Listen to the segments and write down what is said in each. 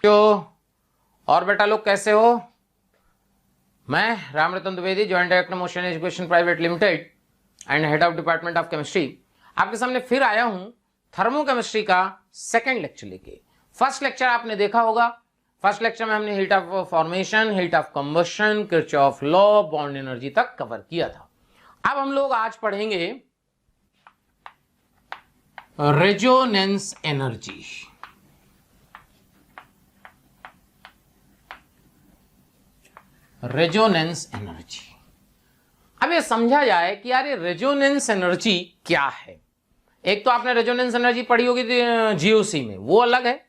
जो और बेटा लोग कैसे हो? मैं Ramratan Dwivedi, joint director motion education private limited and head of department of chemistry, आपके सामने फिर आया हूं थर्मोकेमिस्ट्री का सेकंड लेक्चर लेके। फर्स्ट लेक्चर आपने देखा होगा। फर्स्ट लेक्चर में हमने heat of formation, heat of combustion, Kirchhoff law, bond energy तक कवर किया था। अब हम लोग आज पढ़ेंगे रेजोनेंस एनर्जी। रेजोनेंस एनर्जी, अब ये समझा जाए कि यार ये रेजोनेंस एनर्जी क्या है। एक तो आपने रेजोनेंस एनर्जी पढ़ी होगी जीओसी में, वो अलग है,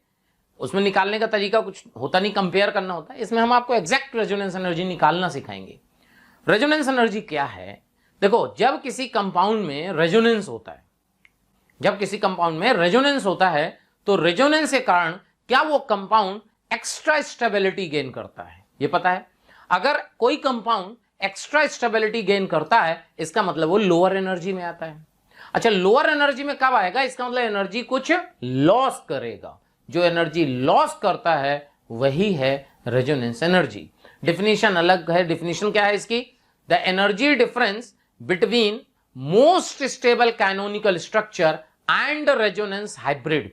उसमें निकालने का तरीका कुछ होता नहीं, कंपेयर करना होता है। इसमें हम आपको एग्जैक्ट रेजोनेंस एनर्जी निकालना सिखाएंगे। रेजोनेंस एनर्जी क्या है? देखो, जब किसी कंपाउंड में रेजोनेंस होता है, जब किसी कंपाउंड में रेजोनेंस होता है तो रेजोनेंस के कारण क्या वो कंपाउंड एक्स्ट्रा स्टेबिलिटी गेन करता है, ये पता है। अगर कोई कंपाउंड एक्स्ट्रा स्टेबिलिटी गेन करता है, इसका मतलब वो लोअर एनर्जी में आता है। अच्छा, लोअर एनर्जी में कब आएगा? इसका मतलब एनर्जी कुछ लॉस करेगा। जो एनर्जी लॉस करता है वही है रेजोनेंस एनर्जी। डिफिनीशन अलग है। डिफिनीशन क्या है इसकी? The energy difference between most stable canonical structure and resonance hybrid.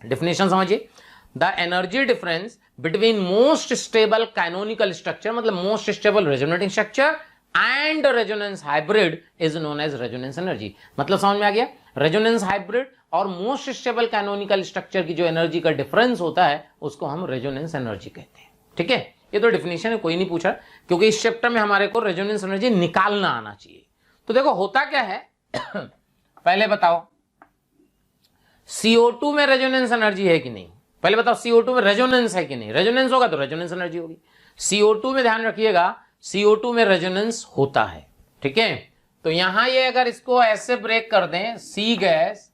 Definition समझिए। The energy difference between most stable canonical structure, मतलब most stable resonating structure, and resonance hybrid is known as resonance energy. मतलब समझ में आ गया? Resonance hybrid और most stable canonical structure की जो एनर्जी का डिफरेंस होता है उसको हम रेजोनेंस एनर्जी कहते हैं। ठीक है, ये तो डिफिनेशन है, कोई नहीं पूछा, क्योंकि इस चैप्टर में हमारे को रेजोनेंस एनर्जी निकालना आना चाहिए। तो देखो होता क्या है पहले बताओ, CO2 में रेजोनेंस एनर्जी है कि नहीं? पहले बताओ, CO2 में रेजोनेंस है कि नहीं? रेजोनेंस होगा तो रेजोनेंस एनर्जी होगी। CO2 में ध्यान रखिएगा, CO2 में रेजोनेंस होता है। ठीक है, तो यहां ये अगर इसको ऐसे ब्रेक कर दें, C gas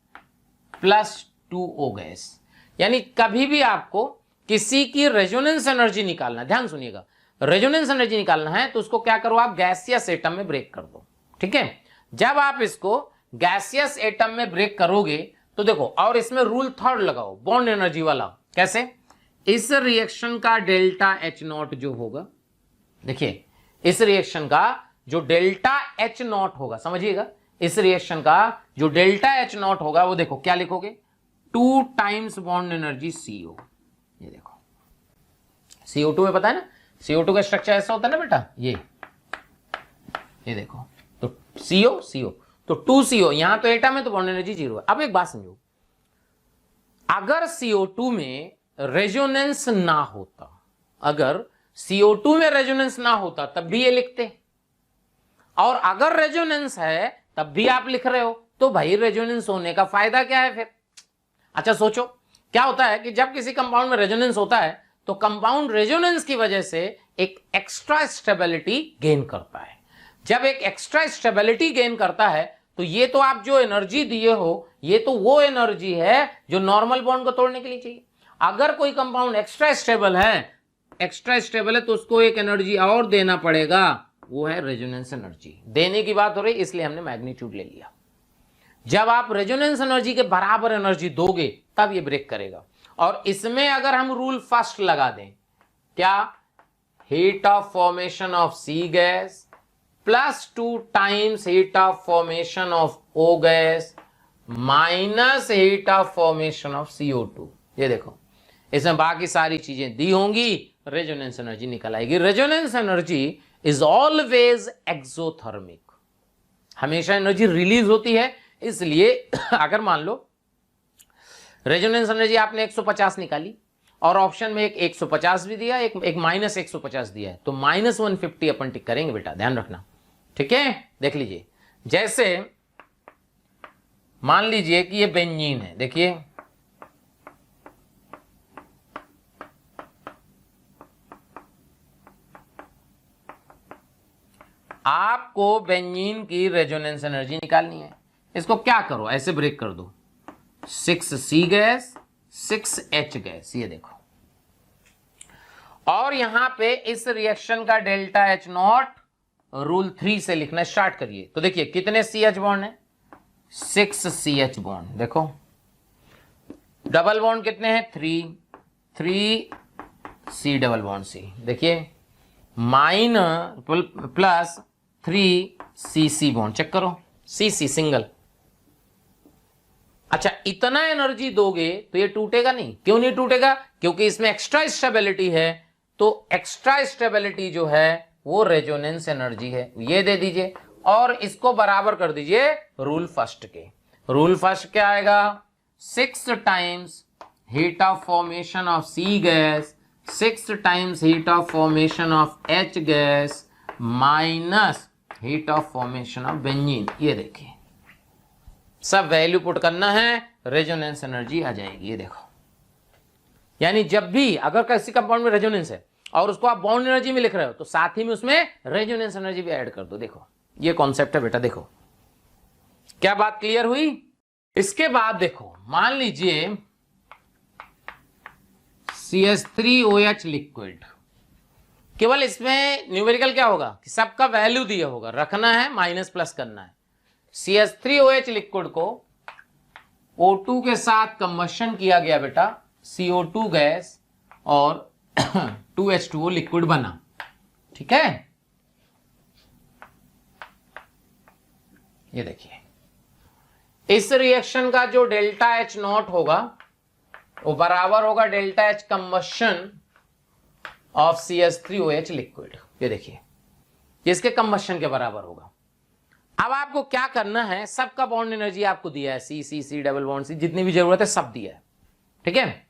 plus 2O gas, यानी कभी भी आपको किसी की रेजोनेंस एनर्जी निकालना, ध्यान सुनिएगा, रेजोनेंस एनर्जी निकालना है तो उसको क्या करो, आप गैसियस एटम में ब्रेक कर दो। ठीक है, जब आप इसको गैसियस एटम में ब्रेक करोगे तो देखो, और इसमें रूल थर्ड लगाओ, बॉन्ड एनर्जी वाला। कैसे? इस रिएक्शन का डेल्टा H0 जो होगा, देखिए इस रिएक्शन का जो डेल्टा H0 होगा, समझिएगा, इस रिएक्शन का जो डेल्टा H0 होगा वो देखो क्या लिखोगे, 2 टाइम्स बॉन्ड एनर्जी CO। ये देखो CO2 में पता है ना, CO2 का स्ट्रक्चर ऐसा होता है ना बेटा, ये देखो, तो CO तो 2CO, यहां तो एटम है तो बॉन्ड एनर्जी 0 है। अब एक बात समझो, अगर CO2 में रेजोनेंस ना होता, अगर CO2 में रेजोनेंस ना होता तब भी ये लिखते, और अगर रेजोनेंस है तब भी आप लिख रहे हो, तो भाई रेजोनेंस होने का फायदा क्या है फिर? अच्छा सोचो, क्या होता है कि जब किसी कंपाउंड में रेजोनेंस होता है तो कंपाउंड रेजोनेंस की वजह से एक एक्स्ट्रा स्टेबिलिटी गेन करता है। जब एक एक्स्ट्रा स्टेबिलिटी गेन करता है तो ये तो आप जो एनर्जी दिए हो, ये तो वो एनर्जी है जो नॉर्मल बॉन्ड को तोड़ने के लिए चाहिए। अगर कोई कंपाउंड एक्स्ट्रा स्टेबल है तो उसको एक एनर्जी और देना पड़ेगा, वो है रेजोनेंस एनर्जी। देने की बात हो रही, इसलिए हमने मैग्नीट्यूड ले लिया। जब आप रेजोनेंस एनर्जी के बराबर एनर्जी दोगे तब ये ब्रेक करेगा। और इसमें अगर हम रूल फर्स्ट लगा दें, क्या? Heat of formation of C gas plus 2 times heat of formation of O gas minus heat of formation of CO2। ये देखो, इसमें बाकी सारी चीजें दी होंगी, रेजोनेंस एनर्जी निकल आएगी। Resonance energy is always exothermic, हमेशा एनर्जी रिलीज होती है। इसलिए अगर मान लो रेजोनेंस एनर्जी आपने 150 निकाली और ऑप्शन में एक 150 भी दिया, एक माइनस 150 दिया है, तो माइनस 150 अपन टिक करेंगे बेटा, ध्यान रखना। ठीक है, देख लीजिए, जैसे मान लीजिए कि ये बेंजीन है, देखिए आपको बेंजीन की रेजोनेंस एनर्जी निकालनी है। इसको क्या करो, ऐसे ब्रेक कर दो, 6C गैस 6H गैस, ये देखो, और यहां पे इस रिएक्शन का डेल्टा H0 रूल 3 से लिखना स्टार्ट करिए। तो देखिए कितने CH बॉन्ड है, 6CH बॉन्ड, देखो डबल बॉन्ड कितने हैं 3C डबल बॉन्ड C, देखिए प्लस 3CC बॉन्ड, चेक करो CC सिंगल। अच्छा इतना एनर्जी दोगे तो ये टूटेगा नहीं, क्यों नहीं टूटेगा? क्योंकि इसमें एक्स्ट्रा स्टेबिलिटी है, तो एक्स्ट्रा स्टेबिलिटी जो है वो रेजोनेंस एनर्जी है, ये दे दीजिए और इसको बराबर कर दीजिए रूल फर्स्ट के। रूल फर्स्ट क्या आएगा? 6 times heat of formation of C gas 6 times heat of formation of H gas minus heat of formation of benzene. ये देखिए सब वैल्यू पुट करना है, रेजोनेंस एनर्जी आ जाएगी, ये देखो। यानी जब भी अगर किसी कंपाउंड में रेजोनेंस है और उसको आप बॉन्ड एनर्जी में लिख रहे हो तो साथ ही में उसमें रेजोनेंस एनर्जी भी ऐड कर दो। देखो ये कॉन्सेप्ट है बेटा, देखो क्या बात क्लियर हुई? इसके बाद देखो मान लीजिए CH3OH लिक्विड, केवल इसमें न्यूमेरिकल क्या होगा कि सबका वैल्यू दिया होगा, रखना है माइनस प्लस करना है। CH3OH लिक्विड को O2 के साथ कंबशन किया गया बेटा, CO2 गैस और 2H2O लिक्विड बना, ठीक है। ये देखिए इस रिएक्शन का जो डेल्टा H नॉट होगा वो बराबर होगा delta H combustion of CH3OH liquid. ये देखिए इसके कंबशन के बराबर होगा। अब आपको क्या करना है, सबका बॉन्ड एनर्जी आपको दिया है, C डबल बॉन्ड C, जितनी भी जरूरत है सब दिया है, ठीक है।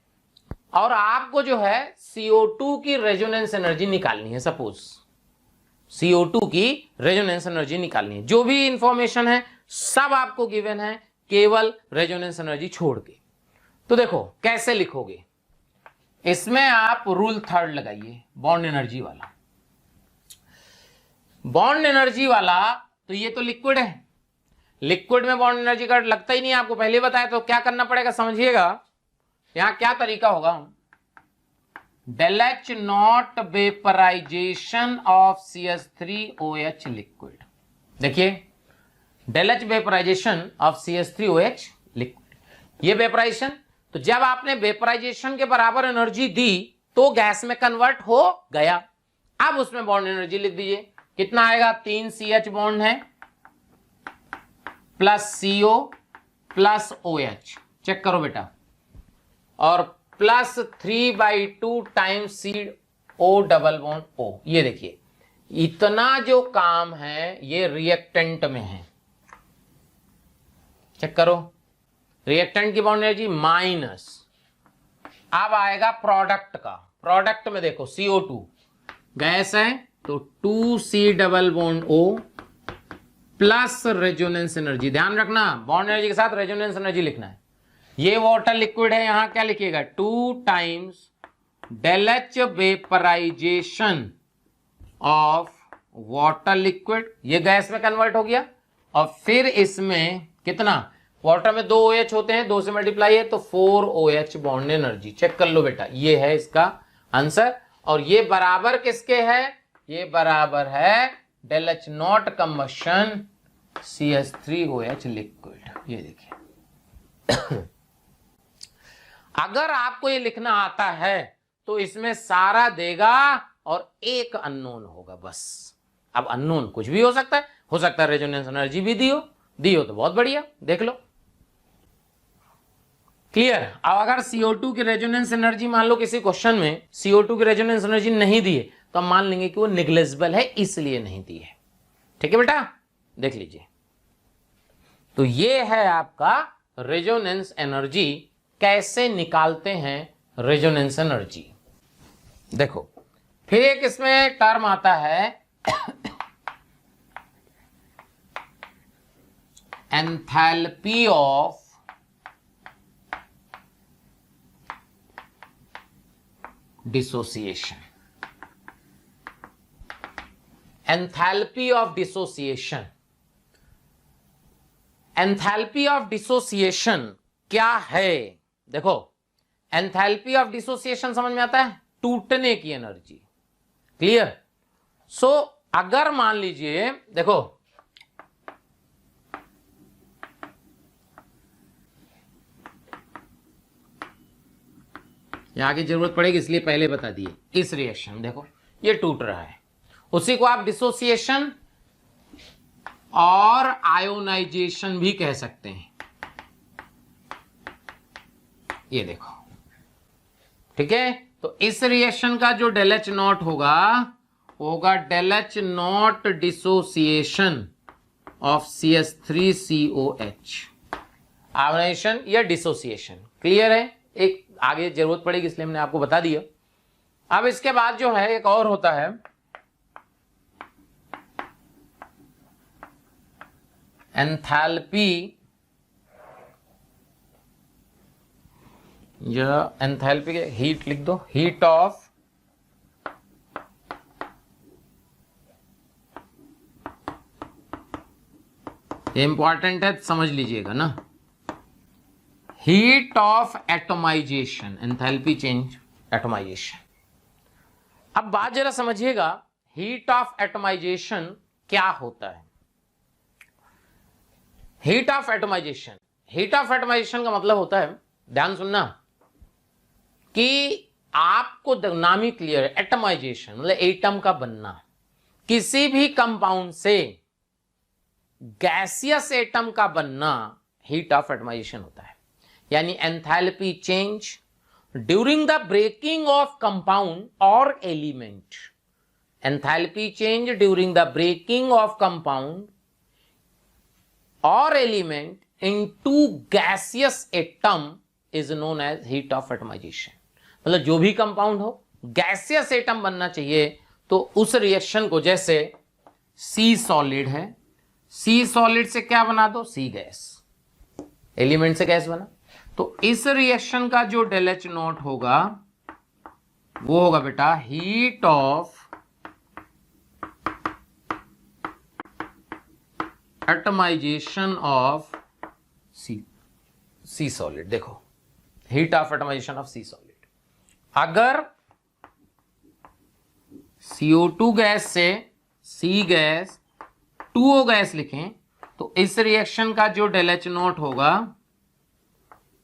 और आपको जो है CO2 की रेजोनेंस एनर्जी निकालनी है। सपोज CO2 की रेजोनेंस एनर्जी निकालनी है, जो भी इंफॉर्मेशन है सब आपको गिवन है, केवल रेजोनेंस एनर्जी छोड़ के। तो देखो कैसे लिखोगे, इसमें आप रूल थर्ड लगाइए, बॉन्ड एनर्जी वाला। बॉन्ड एनर्जी वाला तो ये तो लिक्विड है, लिक्विड में बॉन्ड एनर्जी का लगता ही नहीं है, आपको पहले बताया। तो क्या करना पड़ेगा समझिएगा, यहां क्या तरीका होगा, del H nought vaporisation of CH3OH liquid. देखिए del H vaporisation of CH3OH liquid, ये वेपराइजेशन। तो जब आपने वेपराइजेशन के बराबर एनर्जी दी तो गैस में कन्वर्ट हो गया। अब उसमें बॉन्ड एनर्जी लिख दीजिए, कितना आएगा, 3CH बॉन्ड है plus CO plus OH, check करो बेटा, और plus 3/2 times CO double bond O। ये देखिए इतना जो काम है ये रिएक्टेंट में है, चेक करो, रिएक्टेंट की बॉन्ड एनर्जी माइनस। अब आएगा प्रोडक्ट का, प्रोडक्ट में देखो CO2 गैस है तो 2C double bond O plus resonance energy, ध्यान रखना बॉन्ड एनर्जी के साथ रेजोनेंस एनर्जी लिखना है। ये वाटर लिक्विड है, यहां क्या लिखिएगा, 2 times del H vaporisation of water liquid, ये गैस में कन्वर्ट हो गया। और फिर इसमें कितना, वाटर में 2 OH होते हैं, 2 से मल्टीप्लाई है तो 4 OH बॉन्ड एनर्जी। चेक कर लो बेटा, ये है इसका आंसर। और ये बराबर किसके है, ये बराबर है del H not combustion CH3OH liquid. ये देखिए अगर आपको ये लिखना आता है तो इसमें सारा देगा और एक अननोन होगा बस। अब अननोन कुछ भी हो सकता है रेजोनेंस एनर्जी भी दी हो तो बहुत बढ़िया, देख लो क्लियर। अब अगर CO2 की रेजोनेंस एनर्जी मान लो किसी क्वेश्चन में CO2 की रेजोनेंस एनर्जी नहीं दी है तो हम मान लेंगे कि वो निग्लेजिबल है, इसलिए नहीं दी है, ठीक है बेटा, देख लीजिए। तो ये है आपका रेजोनेंस एनर्जी, कैसे निकालते हैं रेजोनेंस एनर्जी। देखो फिर एक इसमें टर्म आता है enthalpy of dissociation. Enthalpy of dissociation, enthalpy of dissociation क्या है, देखो एंथैल्पी ऑफ डिसोसिएशन समझ में आता है, टूटने की एनर्जी, क्लियर। सो अगर मान लीजिए देखो यहाँ की जरूरत पड़ेगी इसलिए पहले बता दिए। इस रिएक्शन देखो ये टूट रहा है, उसी को आप डिसोसिएशन और आयोनाइजेशन भी कह सकते हैं। ये देखो, ठीक है। तो इस रिएक्शन का जो डेल एच नॉट होगा del H not dissociation of CH3COH, ionization या डिसोसिएशन। क्लियर है? एक आगे जरूरत पड़ेगी इसलिए हमने आपको बता दिया। अब इसके बाद जो है एक और होता है एंथैल्पी, या एंथैल्पी के हीट लिख दो, हीट ऑफ इंपॉर्टेंट है, समझ लीजिएगा ना। Heat of atomisation, enthalpy change atomisation. अब बात जरा समझिएगा, हीट ऑफ एटोमाइजेशन क्या होता है। Heat of atomisation, heat of atomisation का मतलब होता है, ध्यान सुनना, कि आपको नाम ही क्लियर है, एटोमाइजेशन मतलब एटम का बनना। किसी भी कंपाउंड से गैसियस एटम का बनना हीट ऑफ एटोमाइजेशन होता है। यानी enthalpy change during the breaking of compound और element, enthalpy change during the breaking of compound और element into gaseous atom is known as heat of atomisation. मतलब जो भी कंपाउंड हो गैसियस एटम बनना चाहिए, तो उस रिएक्शन को, जैसे सी सॉलिड है, सी सॉलिड से क्या बना दो, सी गैस, एलिमेंट से गैस बना, तो इस रिएक्शन का जो डेल एच नॉट होगा वो होगा बेटा heat of atomisation of C solid. देखो heat of atomisation of C solid, अगर CO2 गैस से सी गैस 2O गैस लिखें तो इस रिएक्शन का जो डेल एच नॉट होगा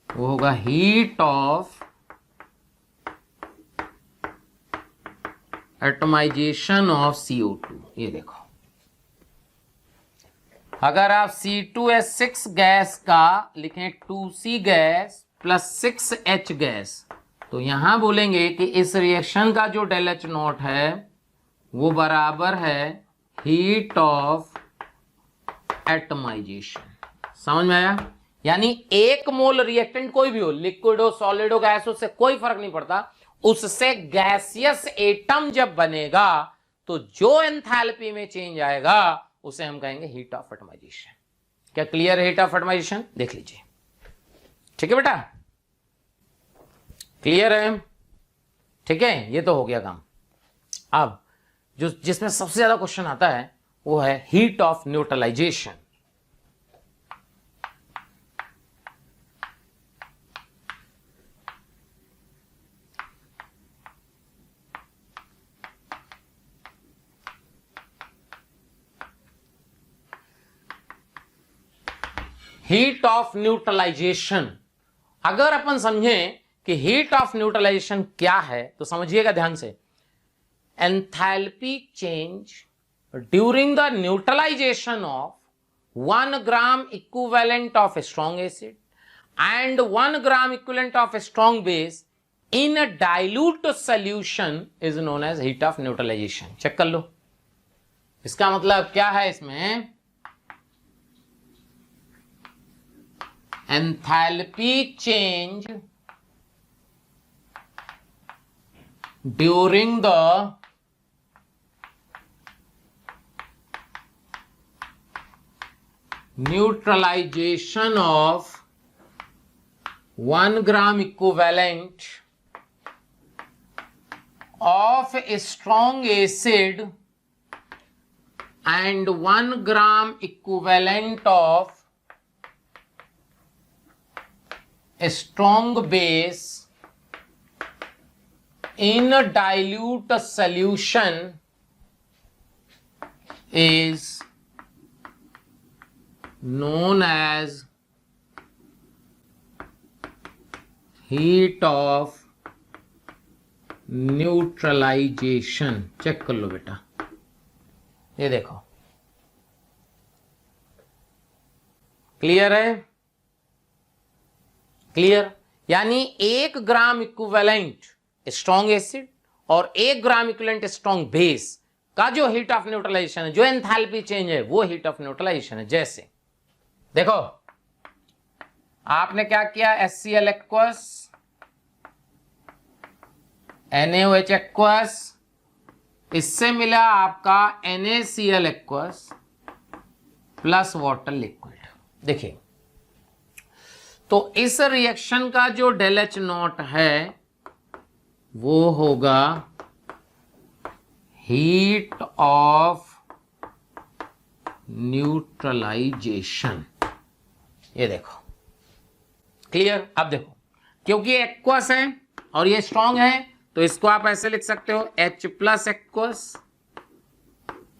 वो होगा heat of atomisation of CO2। ये देखो, अगर आप C2H6 गैस का लिखें 2C gas plus 6H gas, तो यहां बोलेंगे कि इस रिएक्शन का जो डेल एच नॉट है वो बराबर है हीट ऑफ एटमाइजेशन। समझ में आया? यानी एक मोल रिएक्टेंट कोई भी हो, लिक्विड हो, सॉलिड हो, गैस हो, उससे कोई फर्क नहीं पड़ता, उससे गैसियस एटम जब बनेगा तो जो एंथैल्पी में चेंज आएगा उसे हम कहेंगे हीट ऑफ एटमाइजेशन। क्या क्लियर है? हीट ऑफ एटमाइजेशन देख लीजिए, ठीक है बेटा, क्लियर है? ठीक है, ये तो हो गया काम। अब जो जिसमें सबसे ज्यादा क्वेश्चन आता है वो है heat of neutralization. Heat of neutralization, अगर अपन समझें कि हीट ऑफ न्यूट्रलाइजेशन क्या है तो समझिएगा ध्यान से। Enthalpy change during the neutralization of 1 gram equivalent of a strong acid and 1 gram equivalent of a strong base in a dilute solution is known as heat of neutralization। Check कर लो, इसका मतलब क्या है, इसमें enthalpy change during the neutralization of 1 gram equivalent of a strong acid and 1 gram equivalent of a strong base in a dilute solution is known as heat of neutralization. Check कर लो बेटा, ये देखो, क्लियर है? Clear? यानी 1 gram equivalent strong acid और 1 gram equivalent strong base का जो हीट ऑफ न्यूट्रलाइजेशन है, जो एंथैल्पी चेंज है, वो हीट ऑफ न्यूट्रलाइजेशन है। जैसे देखो, आपने क्या किया, HCl एक्वस, NaOH एक्वस, इससे मिला आपका NaCl aqueous plus water liquid. देखिए, तो इस रिएक्शन का जो डेल एच नॉट है वो होगा हीट ऑफ न्यूट्रलाइजेशन। ये देखो, क्लियर? अब देखो, क्योंकि एक्वस है और ये स्ट्रॉन्ग है, तो इसको आप ऐसे लिख सकते हो, H plus aqueous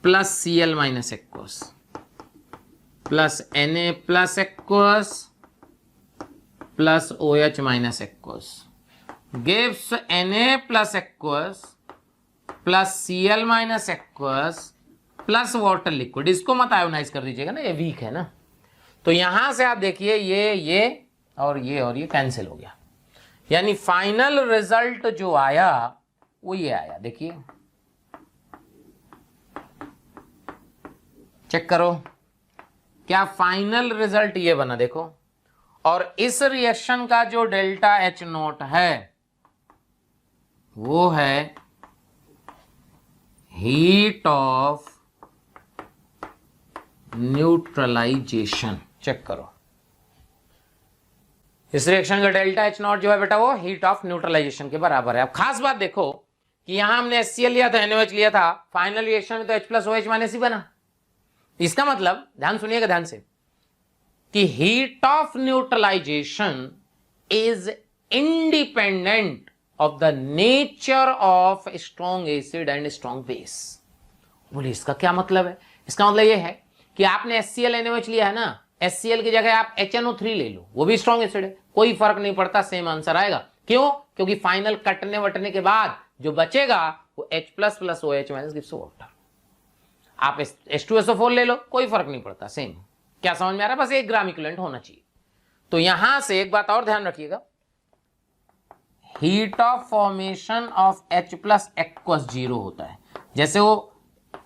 plus Cl minus aqueous plus Na plus aqueous plus OH minus aqueous gives Na plus aqueous plus Cl minus aqueous plus water liquid. इसको मत आयोनाइज कर दीजिएगा ना, ये वीक है ना। तो यहां से आप देखिए, ये और ये कैंसिल हो गया, यानी फाइनल रिजल्ट जो आया वो ये आया। देखिए, चेक करो, क्या फाइनल रिजल्ट ये बना, देखो। और इस रिएक्शन का जो डेल्टा एच नॉट है वो है हीट ऑफ न्यूट्रलाइजेशन। चेक करो, इस रिएक्शन का डेल्टा एच नॉट जो है बेटा, वो हीट ऑफ न्यूट्रलाइजेशन के बराबर है। अब खास बात देखो कि यहां हमने HCl लिया था, NaOH लिया था, फाइनल रिएक्शन में तो H प्लस OH माइनस ही बना। इसका मतलब, ध्यान सुनिएगा ध्यान से, कि heat of neutralization is independent of the nature of strong acid and strong base. बोले इसका क्या मतलब है? इसका मतलब यह है कि आपने HCl NaOH लिया है ना, HCl की जगह आप HNO3 ले लो, वो भी स्ट्रॉन्ग एसिड है, कोई फर्क नहीं पड़ता, सेम आंसर आएगा। क्यों? क्योंकि फाइनल कटने वटने के बाद जो बचेगा वो H plus plus OH minus gives water. आप H2SO4 ले लो, कोई फर्क नहीं पड़ता, सेम। क्या समझ में आ रहा है? बस 1 ग्राम इक्विवेलेंट होना चाहिए। तो यहां से एक बात और ध्यान रखिएगा, heat of formation of H plus aqueous 0 होता है। जैसे वो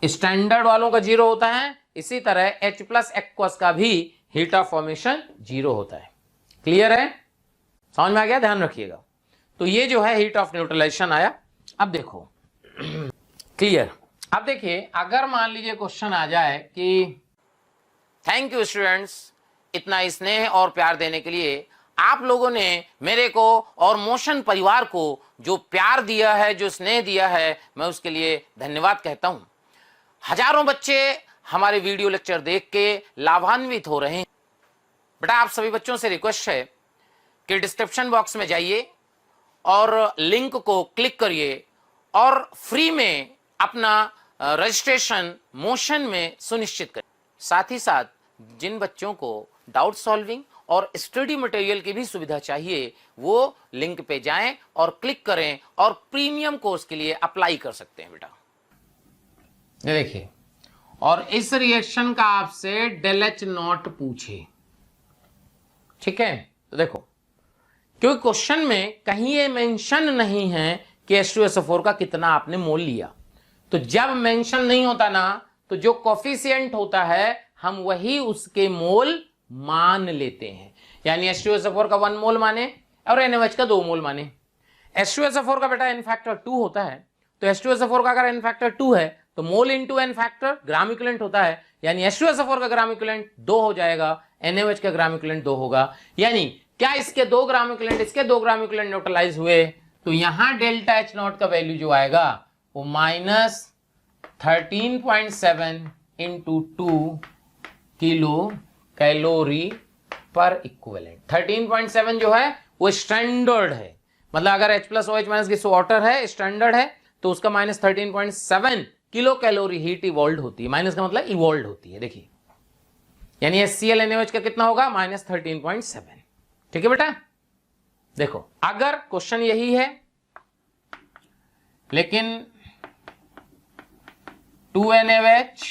स्टैंडर्ड वालों का 0 होता है, इसी तरह H प्लस एक्वस का भी हीट ऑफ फॉर्मेशन 0 होता है। क्लियर है? समझ में आ गया? ध्यान रखिएगा। तो ये जो है हीट ऑफ न्यूट्रलाइजेशन आया। अब देखो, क्लियर? अब देखिए, अगर मान लीजिए क्वेश्चन आ जाए कि थैंक यू स्टूडेंट्स, इतना स्नेह और प्यार देने के लिए। आप लोगों ने मेरे को और मोशन परिवार को जो प्यार दिया है, जो स्नेह दिया है, मैं उसके लिए धन्यवाद कहता हूं। हजारों बच्चे हमारे वीडियो लेक्चर देख के लाभान्वित हो रहे हैं। बेटा, आप सभी बच्चों से रिक्वेस्ट है कि डिस्क्रिप्शन बॉक्स में जाइए और लिंक को क्लिक करिए और फ्री में अपना रजिस्ट्रेशन मोशन में सुनिश्चित करें। साथ ही साथ जिन बच्चों को डाउट सॉल्विंग और स्टडी मटेरियल की भी सुविधा चाहिए, वो लिंक पे जाएं और क्लिक करें और प्रीमियम कोर्स के लिए अप्लाई कर सकते हैं बेटा। ये देखिए, और इस रिएक्शन का आपसे डेल एच नॉट पूछे, ठीक है? तो देखो, क्योंकि क्वेश्चन में कहीं ये मेंशन नहीं है कि H2SO4 का कितना आपने मोल लिया, तो जब मेंशन नहीं होता ना, तो जो कोफिशिएंट होता है हम वही उसके मोल मान लेते हैं। यानी H2SO4 का 1 मोल माने और NaOH का 2 मोल माने। H2SO4 का बेटा n फैक्टर 2 होता है, तो H2SO4 का अगर n फैक्टर 2 है तो mole into n factor gram equivalent होता है, यानी H2SO4 का ग्राम इक्विवेलेंट 2 हो जाएगा, NaOH का ग्राम इक्विवेलेंट 2 होगा। यानी क्या इसके 2 ग्राम इक्विवेलेंट, इसके 2 ग्राम इक्विवेलेंट न्यूट्रलाइज हुए, तो यहां डेल्टा एच नॉट का वैल्यू जो आएगा वो -13.7 into 2 kilo calorie per equivalent. 13.7 जो है वो स्टैंडर्ड है, मतलब अगर H plus OH minus gives water है, स्टैंडर्ड है, तो उसका -13.7 किलो कैलोरी हीट इवॉल्व होती है। माइनस का मतलब इवॉल्व होती है। देखिए, यानी HCl NaOH का कितना होगा? -13.7। ठीक है बेटा? देखो, अगर क्वेश्चन यही है लेकिन 2NaOH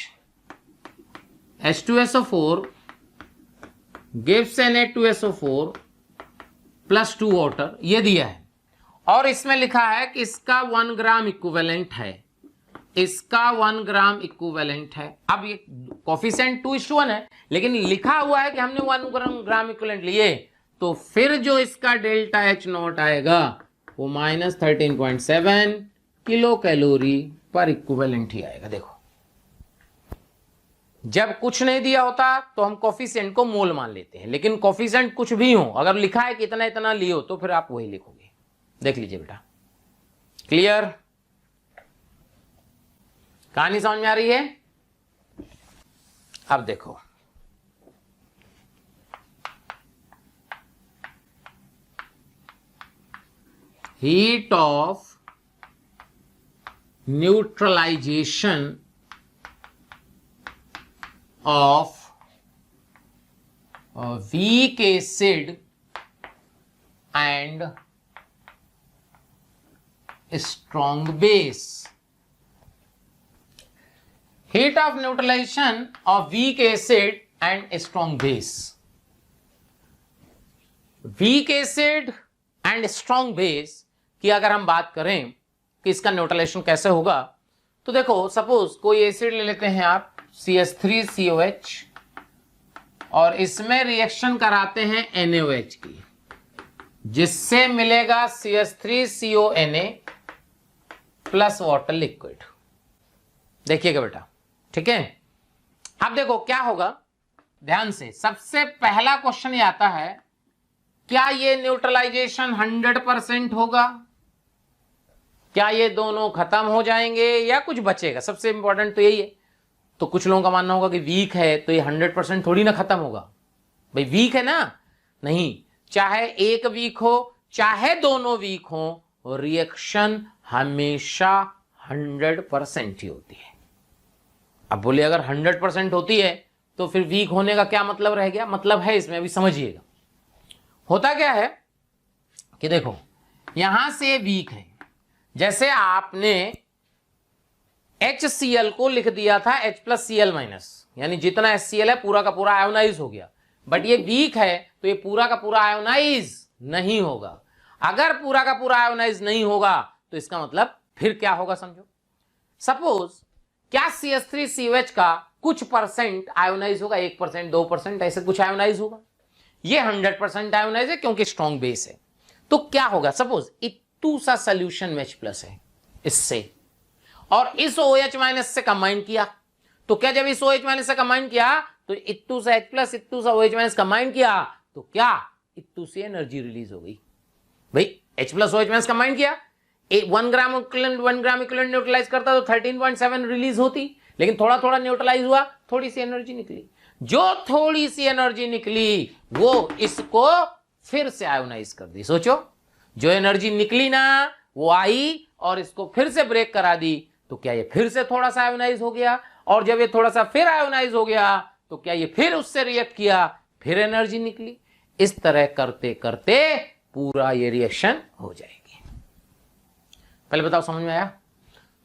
H2SO4 gives Na2SO4 plus 2 water, ये दिया है और इसमें लिखा है कि इसका 1 ग्राम इक्विवेलेंट है, इसका 1 ग्राम इक्विवेलेंट है। अब ये कोफिशिएंट 2:1 है, लेकिन लिखा हुआ है कि हमने 1 ग्राम इक्विवेलेंट लिए, तो फिर जो इसका डेल्टा H नॉट आएगा वो -13.7 किलो कैलोरी पर इक्विवेलेंट ही आएगा। देखो, जब कुछ नहीं दिया होता तो हम कोफिशिएंट को मोल मान लेते हैं, लेकिन कोफिशिएंट कुछ भी हो, अगर लिखा है कि इतना इतना लियो तो फिर आप वही लिखोगे। देख लीजिए बेटा, क्लियर? कहानी समझ में आ रही है? अब देखो, heat of neutralization of weak acid and strong base. Heat of neutralization of weak acid and strong base. Weak acid and strong base की अगर हम बात करें कि इसका न्यूट्रलाइजेशन कैसे होगा, तो देखो, सपोज कोई एसिड ले लेते हैं आप CH3COH और इसमें रिएक्शन कराते हैं NaOH की, जिससे मिलेगा CH3CONa प्लस वाटर लिक्विड। देखिएगा बेटा, ठीक है? अब देखो क्या होगा, ध्यान से। सबसे पहला क्वेश्चन ये आता है, क्या ये न्यूट्रलाइजेशन 100% होगा? क्या ये दोनों खत्म हो जाएंगे या कुछ बचेगा? सबसे इंपॉर्टेंट तो यही है। तो कुछ लोगों का मानना होगा कि वीक है तो ये 100% थोड़ी ना खत्म होगा। भाई वीक है ना, नहीं, चाहे एक वीक हो चाहे दोनों वीक हो, रिएक्शन हमेशा 100% ही होती है। अब बोले अगर 100% होती है तो फिर वीक होने का क्या मतलब रह गया? मतलब है इसमें, अभी समझिएगा। होता क्या है कि देखो, यहां से वीक है, जैसे आपने HCl को लिख दिया था H+Cl-, यानी जितना HCl है पूरा का पूरा आयोनाइज हो गया, बट ये वीक है तो ये पूरा का पूरा आयोनाइज नहीं होगा। अगर पूरा का पूरा आयोनाइज नहीं होगा तो इसका मतलब फिर क्या होगा, समझो। सपोज क्या CH3COH का कुछ परसेंट आयोनाइज होगा, 1%, 2%, ऐसे कुछ आयोनाइज होगा। ये 100% आयोनाइज है क्योंकि स्ट्रॉन्ग बेस है। तो क्या होगा, सपोज इतू सा सोल्यूशन में H+ है इससे, और इस OH- से कंबाइन किया, तो क्या जब इस OH- से कंबाइन किया तो इत्तू से H+, इत्तू से OH- कंबाइन किया तो क्या इत्तू से एनर्जी रिलीज हो गई। भाई H+ OH- कंबाइन किया, 1 ग्राम इक्विवेलेंट न्यूट्रलाइज करता तो 13.7 रिलीज होती, लेकिन थोड़ा थोड़ा न्यूट्रलाइज हुआ, थोड़ी सी एनर्जी निकली। जो थोड़ी सी एनर्जी निकली वो इसको फिर से आयोनाइज कर दी। सोचो, जो एनर्जी निकली ना वो आई और इसको फिर से ब्रेक करा दी, तो क्या ये फिर से थोड़ा सा आयोनाइज हो गया? और जब ये थोड़ा सा फिर आयोनाइज हो गया तो क्या ये फिर उससे रिएक्ट किया, फिर एनर्जी निकली। इस तरह करते करते पूरा ये रिएक्शन हो जाएगी। पहले बताओ समझ में आया?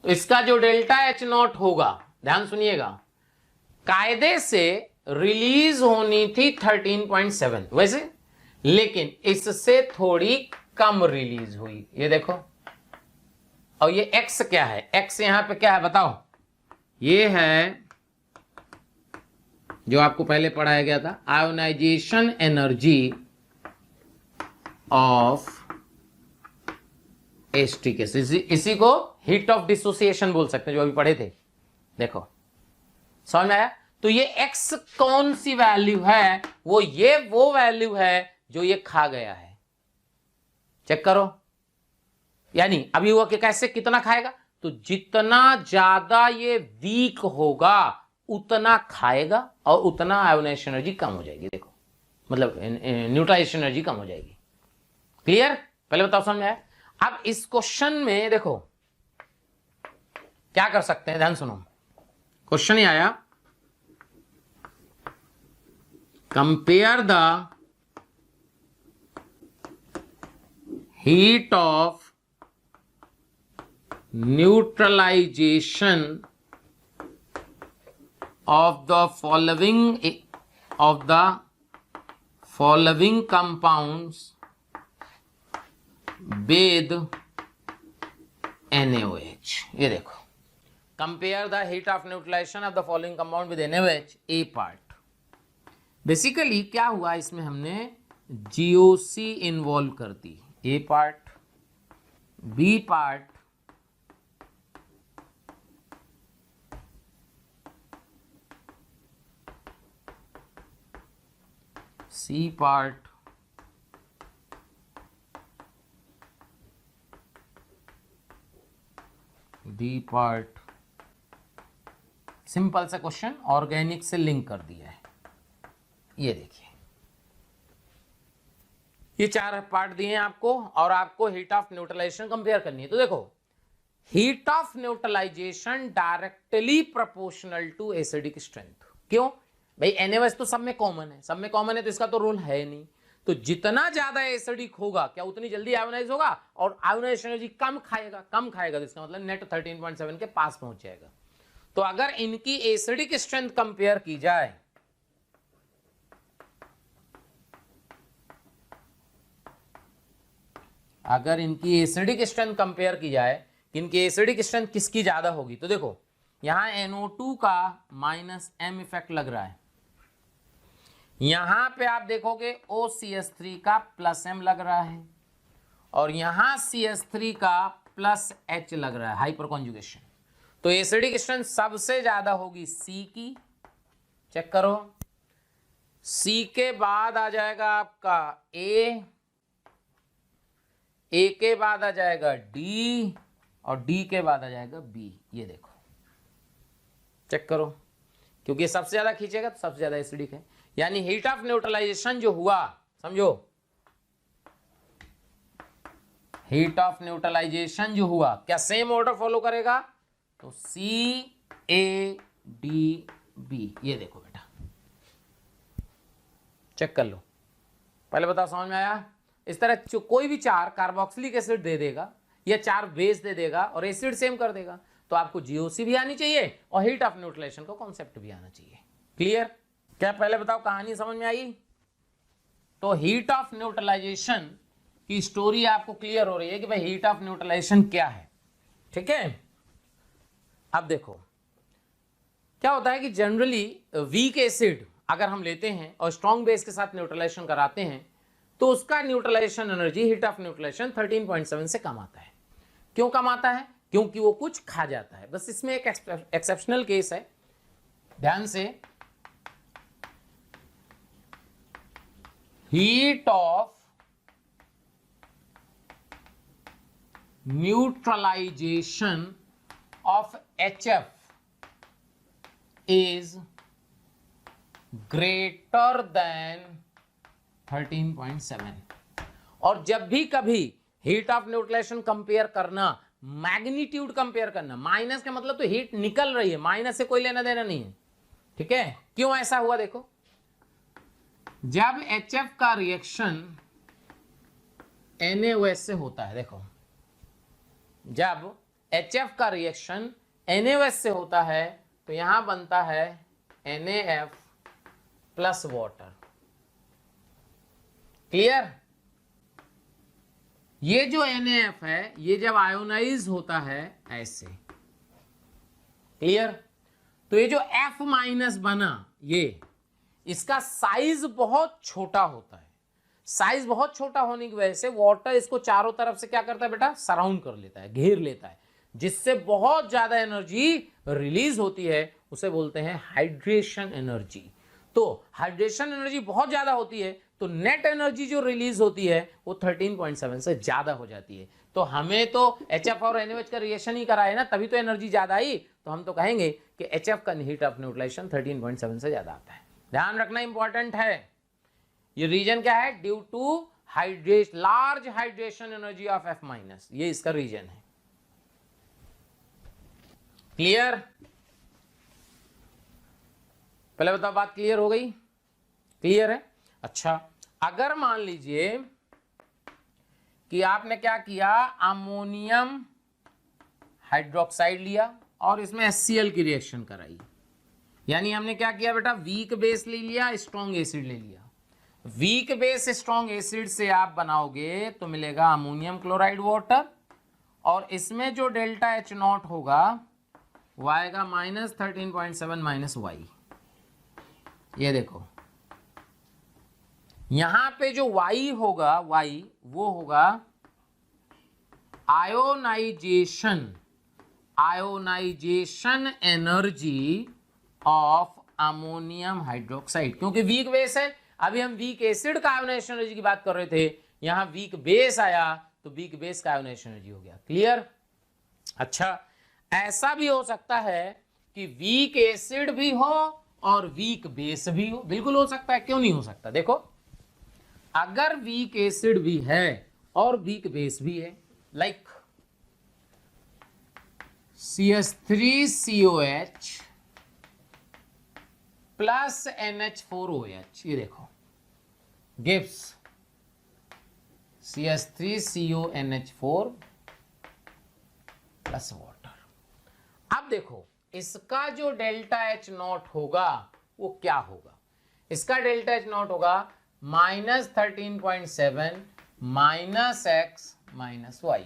तो इसका जो डेल्टा H0 होगा, ध्यान सुनिएगा, कायदे से रिलीज होनी थी 13.7 वैसे, लेकिन इससे थोड़ी कम रिलीज हुई। ये देखो, और ये x क्या है? x यहां पे क्या है बताओ? ये है जो आपको पहले पढ़ाया गया था, ionization energy of acetic acid. इसी को हीट ऑफ डिसोसिएशन बोल सकते हैं, जो अभी पढ़े थे। देखो समझ में आया? तो ये x कौन सी वैल्यू है? वो वैल्यू है जो ये खा गया है। चेक करो, यानी अभी हुआ कि कैसे, कितना खाएगा? तो जितना ज्यादा ये वीक होगा उतना खाएगा और उतना आयोनाइजेशन एनर्जी कम हो जाएगी। देखो मतलब न्यूट्रलाइजेशन एनर्जी कम हो जाएगी। क्लियर? पहले बताओ समझ में आया? अब इस क्वेश्चन में देखो क्या कर सकते हैं, ध्यान सुनो। क्वेश्चन ही आया, compare the heat of neutralisation of the following compounds with NaOH। ये देखो, compare the heat of neutralisation of the following compound with NaOH। A part basically क्या हुआ, इसमें हमने GOC इन्वॉल्व कर दी। A part, B part, C part, D part. Simple सा question, organic से लिंक कर दिया है। ये देखिए, ये चार पार्ट दिए हैं आपको और आपको हीट ऑफ न्यूट्रलाइजेशन कंपेयर करनी है। तो देखो, heat of neutralization directly proportional to acidic strength. क्यों भाई, NaOH तो सब में कॉमन है, सब में कॉमन है तो इसका तो रोल है नहीं। तो जितना ज्यादा एसिडिक होगा क्या उतनी जल्दी आयोनाइज होगा, और आयोनाइजेशन एनर्जी कम खाएगा तो इसका मतलब नेट 13.7 के पास पहुंच जाएगा। तो अगर इनकी एसिडिक स्ट्रेंथ कंपेयर की जाए, अगर इनकी एसिडिक स्ट्रेंथ कंपेयर की जाए, इनकी एसिडिक स्ट्रेंथ किसकी ज्यादा होगी, तो देखो यहां NO2 का -m इफेक्ट लग रहा है, यहां पे आप देखोगे OCH3 का +m लग रहा है, और यहां CH3 का +H लग रहा है, हाइपर कॉन्जुगेशन। तो एसिडिक स्ट्रेंथ सबसे ज्यादा होगी C की, चेक करो। C के बाद आ जाएगा आपका A के बाद आ जाएगा D, और D के बाद आ जाएगा B। ये देखो, चेक करो, क्योंकि सबसे ज्यादा खींचेगा तो सबसे ज्यादा एसिडिक है। यानी हीट ऑफ न्यूट्रलाइजेशन जो हुआ, समझो, हीट ऑफ न्यूट्रलाइजेशन जो हुआ, क्या सेम ऑर्डर फॉलो करेगा, तो CADB। ये देखो बेटा, चेक कर लो, पहले बताओ समझ में आया। इस तरह कोई भी चार कार्बोक्सिलिक एसिड दे देगा या चार बेस दे देगा और एसिड सेम कर देगा, तो आपको GOC भी आनी चाहिए और हीट ऑफ न्यूट्रलाइजेशन का कॉन्सेप्ट भी आना चाहिए। क्लियर? क्या पहले बताओ कहानी समझ में आई? तो हीट ऑफ न्यूट्रलाइजेशन की स्टोरी आपको क्लियर हो रही है कि भाई हीट ऑफ न्यूट्रलाइजेशन क्या है, ठीक है। अब देखो क्या होता है कि जनरली वीक एसिड अगर हम लेते हैं और स्ट्रॉन्ग बेस के साथ न्यूट्रलाइजेशन कराते हैं, तो उसका neutralization energy heat of neutralization 13.7 से कम आता है। क्यों कम आता है? क्योंकि वो कुछ खा जाता है। बस इसमें एक एक्सेप्शनल केस है, ध्यान से, heat of neutralisation of HF is greater than 13.7। और जब भी कभी हीट ऑफ न्यूट्रलाइजेशन कंपेयर करना, मैग्नीट्यूड कंपेयर करना, माइनस का मतलब तो हीट निकल रही है, माइनस से कोई लेना देना नहीं है, ठीक है। क्यों ऐसा हुआ? देखो, जब HF का रिएक्शन NaOH से होता है, देखो जब HF का रिएक्शन NaOH से होता है तो यहां बनता है NaF प्लस वाटर। क्लियर? ये जो NaF है ये जब आयोनाइज होता है ऐसे, क्लियर? तो ये जो F माइनस बना, ये इसका साइज बहुत छोटा होता है। साइज बहुत छोटा होने की वजह से वाटर इसको चारों तरफ से क्या करता है बेटा? सराउंड कर लेता है, घेर लेता है, जिससे बहुत ज्यादा एनर्जी रिलीज होती है। उसे बोलते हैं हाइड्रेशन एनर्जी। तो हाइड्रेशन एनर्जी बहुत ज्यादा होती है तो नेट एनर्जी जो रिलीज होती है वो 13.7 से ज्यादा हो जाती है। तो हमें तो HF और NaOH का रिएक्शन ही करा है ना, तभी तो एनर्जी ज्यादा आई। तो हम तो कहेंगे कि HF का हीट ऑफ न्यूट्रलाइजेशन 13.7 से ज्यादा आता है। ध्यान रखना इंपॉर्टेंट है। ये रीजन क्या है? Due to large hydration energy of F minus, ये इसका रीजन है। क्लियर? पहले बताओ, बात क्लियर हो गई? क्लियर है? अच्छा, अगर मान लीजिए कि आपने क्या किया, अमोनियम हाइड्रोक्साइड लिया और इसमें HCl की रिएक्शन कराई। यानी हमने क्या किया बेटा, वीक बेस ले लिया, स्ट्रॉन्ग एसिड ले लिया। वीक बेस स्ट्रॉन्ग एसिड से आप बनाओगे तो मिलेगा अमोनियम क्लोराइड वाटर, और इसमें जो डेल्टा H0 होगा वो आएगा -13.7 माइनस वाई। ये देखो यहां पे जो y होगा, y वो होगा ionization energy of ammonium hydroxide, क्योंकि वीक बेस है। अभी हम वीक एसिड का आयोनाइजेशन एनर्जी की बात कर रहे थे, यहां वीक बेस आया तो वीक बेस का आयोनाइजेशन एनर्जी हो गया। क्लियर? अच्छा, ऐसा भी हो सकता है कि वीक एसिड भी हो और वीक बेस भी हो। बिल्कुल हो सकता है, क्यों नहीं हो सकता। देखो अगर वीक एसिड भी है और वीक बेस भी है, लाइक CH3COH प्लस NH4OH, ये देखो गिव्स CH3CONH4 प्लस वाटर। अब देखो इसका जो डेल्टा H0 होगा वो क्या होगा, इसका डेल्टा H0 होगा -13.7 minus x minus Y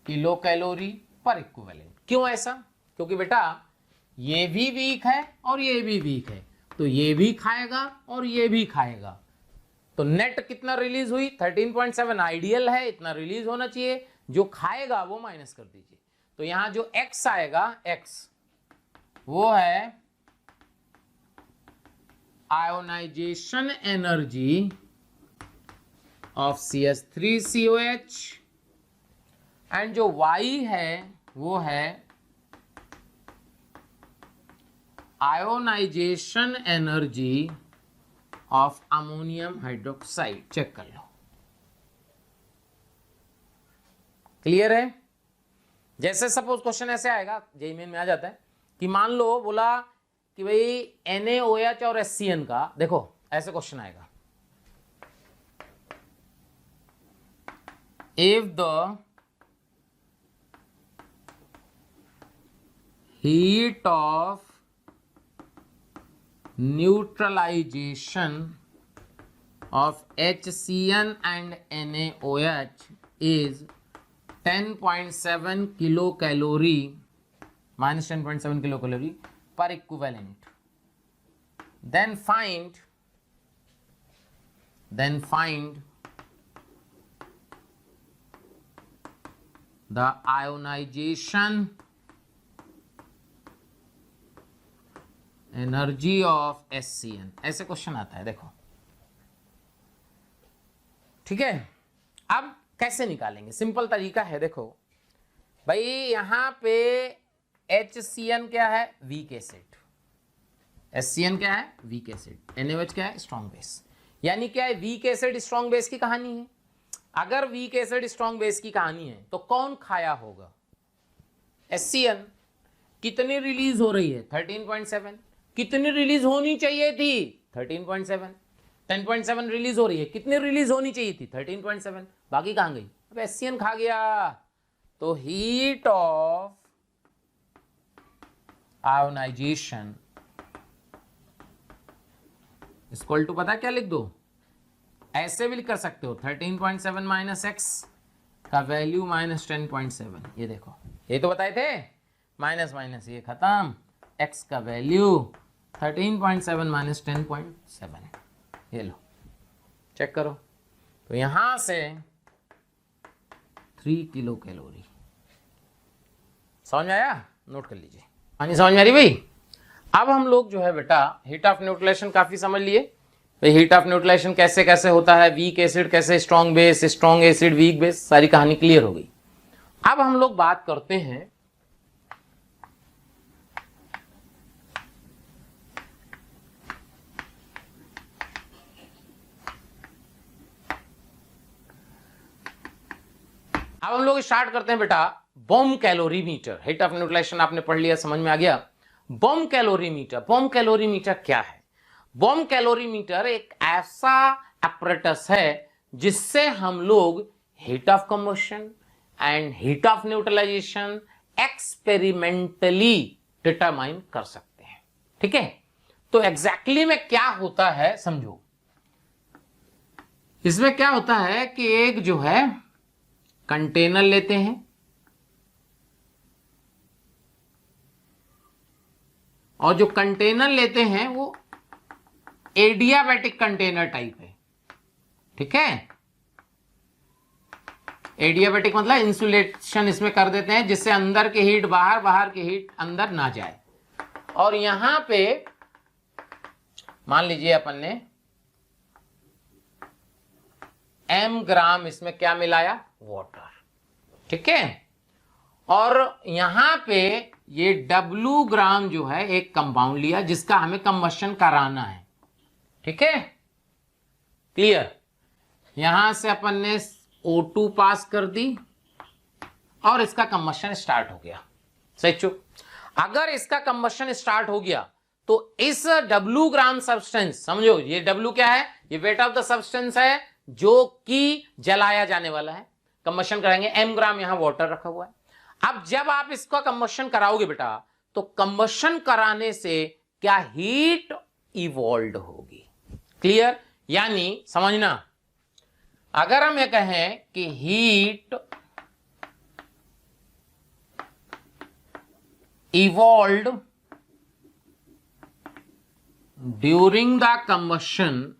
kilo calorie per equivalent. क्यों ऐसा? क्योंकि बेटा ये भी वीक है और ये भी वीक है, तो ये भी खाएगा और ये भी खाएगा, तो नेट कितना रिलीज हुई 13.7 आइडियल है, इतना रिलीज होना चाहिए। जो खाएगा वो माइनस कर दीजिए, तो यहां जो x आएगा, x वो है ionization energy of CH3COH, and जो y है वो है ionization energy of ammonium hydroxide. Check कर लो, क्लियर है? जैसे सपोज क्वेश्चन ऐसे आएगा, जेईई मेन में आ जाता है कि मान लो बोला कि भाई NaOH और HCN का, देखो ऐसे क्वेश्चन आएगा, if the heat of neutralization of HCN and NaOH is 10.7 kilocalorie minus 10.7 kilocalorie per equivalent, then find the ionization energy of HCN। ऐसे क्वेश्चन आता है, देखो ठीक है। अब कैसे निकालेंगे, सिंपल तरीका है। देखो भाई यहां पे HCN क्या है, वीक एसिड, HCN क्या है, वीक एसिड, NaOH क्या है, स्ट्रॉन्ग बेस। यानी क्या है, वीक एसिड स्ट्रॉन्ग बेस की कहानी है। अगर वीक एसिड स्ट्रॉन्ग बेस की कहानी है तो कौन खाया होगा, HCN। कितनी रिलीज हो रही है 13.7, कितनी रिलीज होनी चाहिए थी 13.7, 10.7 रिलीज हो रही है, कितनी रिलीज होनी चाहिए थी 13.7, बाकी कहां गई, अब HCN खा गया। तो heat of ionization equal to, पता क्या लिख दो, ऐसे भी लिख कर सकते हो 13.7 माइनस एक्स का वैल्यू माइनस 10.7। ये देखो ये तो बताए थे, माइनस माइनस ये खत्म, x का वैल्यू 13.7 माइनस 10.7, ये लो चेक करो। तो यहां से 3 किलो कैलोरी। समझ में आया, नोट कर लीजिए। पानी समझ में आ रही भाई? अब हम लोग जो है बेटा हीट ऑफ न्यूट्रलाइजेशन काफी समझ लिए। भाई हीट ऑफ न्यूट्रलाइजेशन कैसे कैसे होता है, वीक एसिड कैसे strong base, strong acid weak base, सारी कहानी क्लियर हो गई। अब हम लोग बात करते हैं अब हम लोग स्टार्ट करते हैं बेटा bomb calorimeter. Heat of neutralization आपने पढ़ लिया, समझ में आ गया। बॉम्ब कैलोरीमीटर, बॉम्ब कैलोरीमीटर क्या है? बॉम्ब कैलोरीमीटर एक ऐसा apparatus है जिससे हम लोग heat of combustion, and heat of neutralization experimentally determine कर सकते हैं। ठीक है, तो एग्जैक्टली में क्या होता है समझो। इसमें क्या होता है कि एक जो है कंटेनर लेते हैं और जो कंटेनर लेते हैं वो एडियाबैटिक कंटेनर टाइप है। ठीक है, एडियाबैटिक मतलब इंसुलेशन इसमें कर देते हैं जिससे अंदर की हीट बाहर, बाहर की हीट अंदर ना जाए। और यहां पे मान लीजिए अपन ने m ग्राम इसमें क्या मिलाया, वाटर। ठीक है, और यहां पे ये W ग्राम जो है एक कंपाउंड लिया जिसका हमें कंबशन कराना है। ठीक है, क्लियर। यहां से अपन ने O2 पास कर दी और इसका कंबशन स्टार्ट हो गया। सही चुप। अगर इसका कंबशन स्टार्ट हो गया तो इस W ग्राम सब्सटेंस, समझो ये W क्या है, ये वेट ऑफ द सब्सटेंस है जो कि जलाया जाने वाला है। कंबशन कराएंगे, m ग्राम यहां वाटर रखा हुआ है। अब जब आप इसका कंबशन कराओगे बेटा, तो कंबशन कराने से क्या हीट इवॉल्व होगी। क्लियर, यानी समझना, अगर हम ये कहें कि heat evolve during the combustion,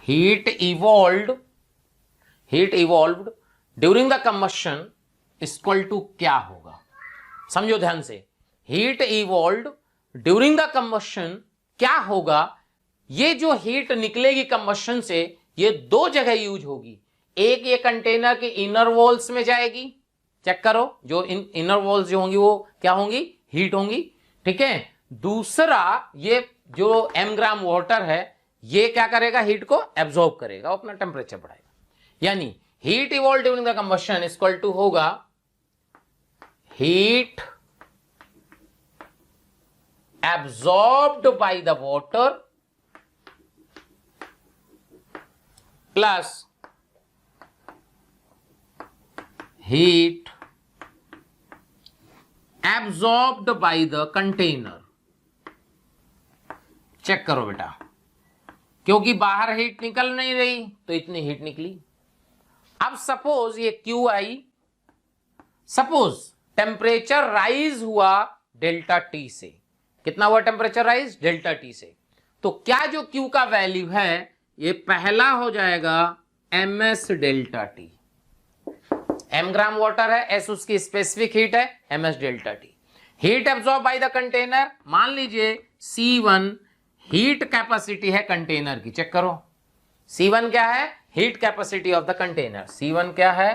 heat evolved during the combustion equal to क्या होगा। समझो ध्यान से, heat evolve during the combustion क्या होगा। ये जो हीट निकलेगी कंबशन से, ये दो जगह यूज होगी। एक ये कंटेनर के इनर वॉल्स में जाएगी, चेक करो, जो इनर वॉल्स जो होंगी वो क्या होंगी, हीट होंगी। ठीक है, दूसरा ये जो m ग्राम वाटर है ये क्या करेगा, हीट को एब्जॉर्ब करेगा, अपना टेम्परेचर बढ़ाएगा। यानी heat evolve during the combustion equal to होगा heat absorbed by the water plus heat absorbed by the container. Check करो बेटा, क्योंकि बाहर हीट निकल नहीं रही तो इतनी हीट निकली। अब सपोज ये Q आई, सपोज टेम्परेचर राइज हुआ डेल्टा T से। कितना हुआ टेम्परेचर राइज, डेल्टा T से। तो क्या जो Q का वैल्यू है ये पहला हो जाएगा ms delta T। m gram water है, s उसकी स्पेसिफिक हीट है, ms delta T। Heat absorb by the container, मान लीजिए C1 हीट कैपेसिटी है कंटेनर की। चेक करो, C1 क्या है, heat capacity of the container. C1 क्या है,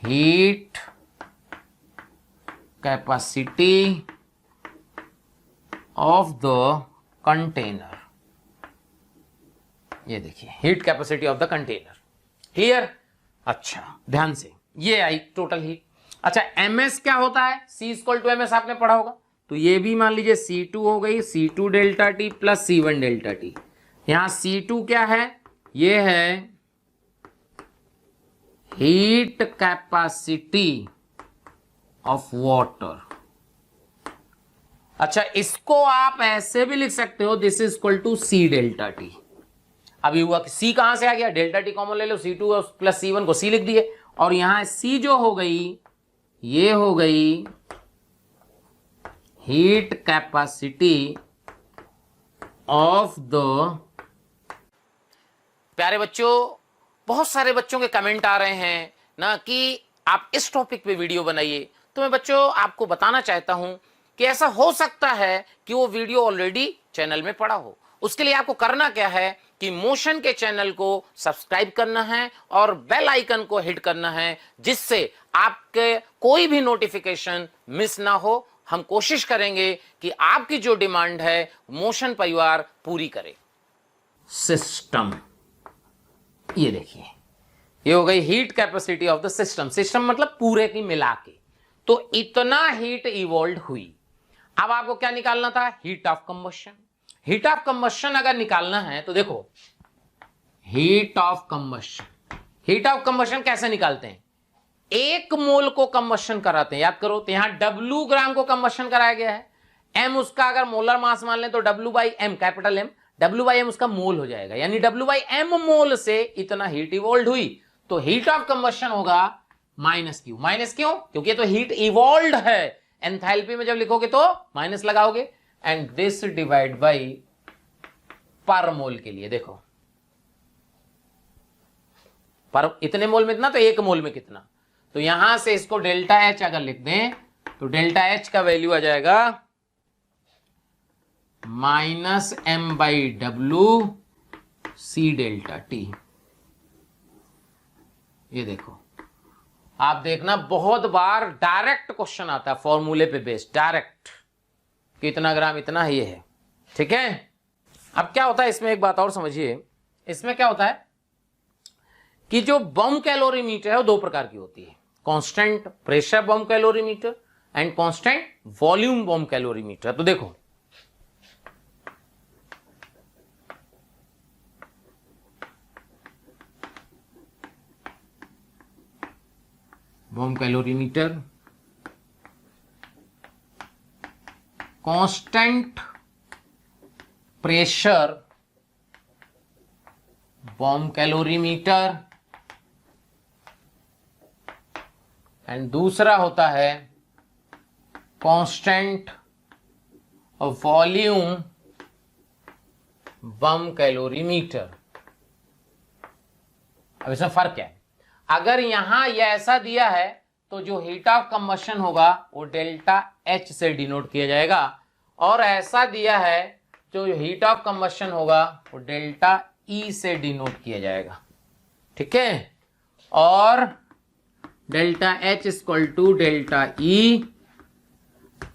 heat capacity of the container. ये देखिए, heat capacity of the container. Clear, अच्छा ध्यान से, ये आई टोटल हीट। अच्छा ms क्या होता है, C इक्वल टू ms आपने पढ़ा होगा, तो ये भी मान लीजिए C2 हो गई, C2 delta T plus C1 delta T। यहां C2 क्या है, ये है हीट कैपेसिटी ऑफ वाटर। अच्छा इसको आप ऐसे भी लिख सकते हो, this is equal to C delta T। अभी हुआ कि C कहां से आ गया, डेल्टा T कॉमन ले लो, C2 प्लस C1 को C लिख दिए, और यहां C जो हो गई ये हो गई हीट कैपेसिटी ऑफ द। प्यारे बच्चों, बहुत सारे बच्चों के कमेंट आ रहे हैं ना कि आप इस टॉपिक पे वीडियो बनाइए। तो मैं बच्चों आपको बताना चाहता हूं कि ऐसा हो सकता है कि वो वीडियो ऑलरेडी चैनल में पड़ा हो। उसके लिए आपको करना क्या है कि मोशन के चैनल को सब्सक्राइब करना है और बेल आइकन को हिट करना है, जिससे आपके कोई भी नोटिफिकेशन मिस ना हो। हम कोशिश करेंगे कि आपकी जो डिमांड है मोशन परिवार पूरी करे। सिस्टम, ये देखिए, ये हो गई heat capacity of the system. System मतलब पूरे की मिला के। तो इतना हीट इवॉल्व हुई। अब आपको क्या निकालना था, heat of combustion. Heat of combustion अगर निकालना है तो देखो, heat of combustion. Heat of combustion कैसे निकालते हैं? 1 मोल को कंबशन कराते हैं, याद करो। तो यहां W ग्राम को कंबशन कराया गया है। M उसका अगर मोलर मास मान लें तो W/M, कैपिटल M, W/M उसका मोल हो जाएगा, यानी W/M मोल से इतना हीट इवॉल्व हुई। तो हीट ऑफ कंबशन होगा -Q। माइनस क्यों? क्योंकि ये तो हीट इवॉल्व है। एंथैल्पी में जब लिखोगे तो माइनस लगाओगे। एंड दिस डिवाइड बाई पर मोल के लिए, देखो पर इतने मोल में इतना, तो 1 मोल में कितना। तो यहां से इसको डेल्टा H अगर लिख दें तो डेल्टा H का वैल्यू आ जाएगा -M/W C डेल्टा T। ये देखो, आप देखना बहुत बार डायरेक्ट क्वेश्चन आता है फॉर्मूले पे बेस्ड, डायरेक्ट कितना ग्राम इतना ये है, ठीक है। अब क्या होता है इसमें, एक बात और समझिए। इसमें क्या होता है कि जो बम कैलोरीमीटर है वो 2 प्रकार की होती है, constant pressure bomb calorimeter and constant volume bomb calorimeter. तो देखो bomb calorimeter, constant pressure bomb calorimeter and दूसरा होता है कांस्टेंट वॉल्यूम बम कैलोरीमीटर। अब इसमें फर्क क्या है? अगर यहां यह ऐसा दिया है तो जो हीट ऑफ कंबशन होगा वो डेल्टा H से डिनोट किया जाएगा, और ऐसा दिया है जो हीट ऑफ कंबशन होगा वो डेल्टा E से डिनोट किया जाएगा, ठीक है। और delta H equal to delta E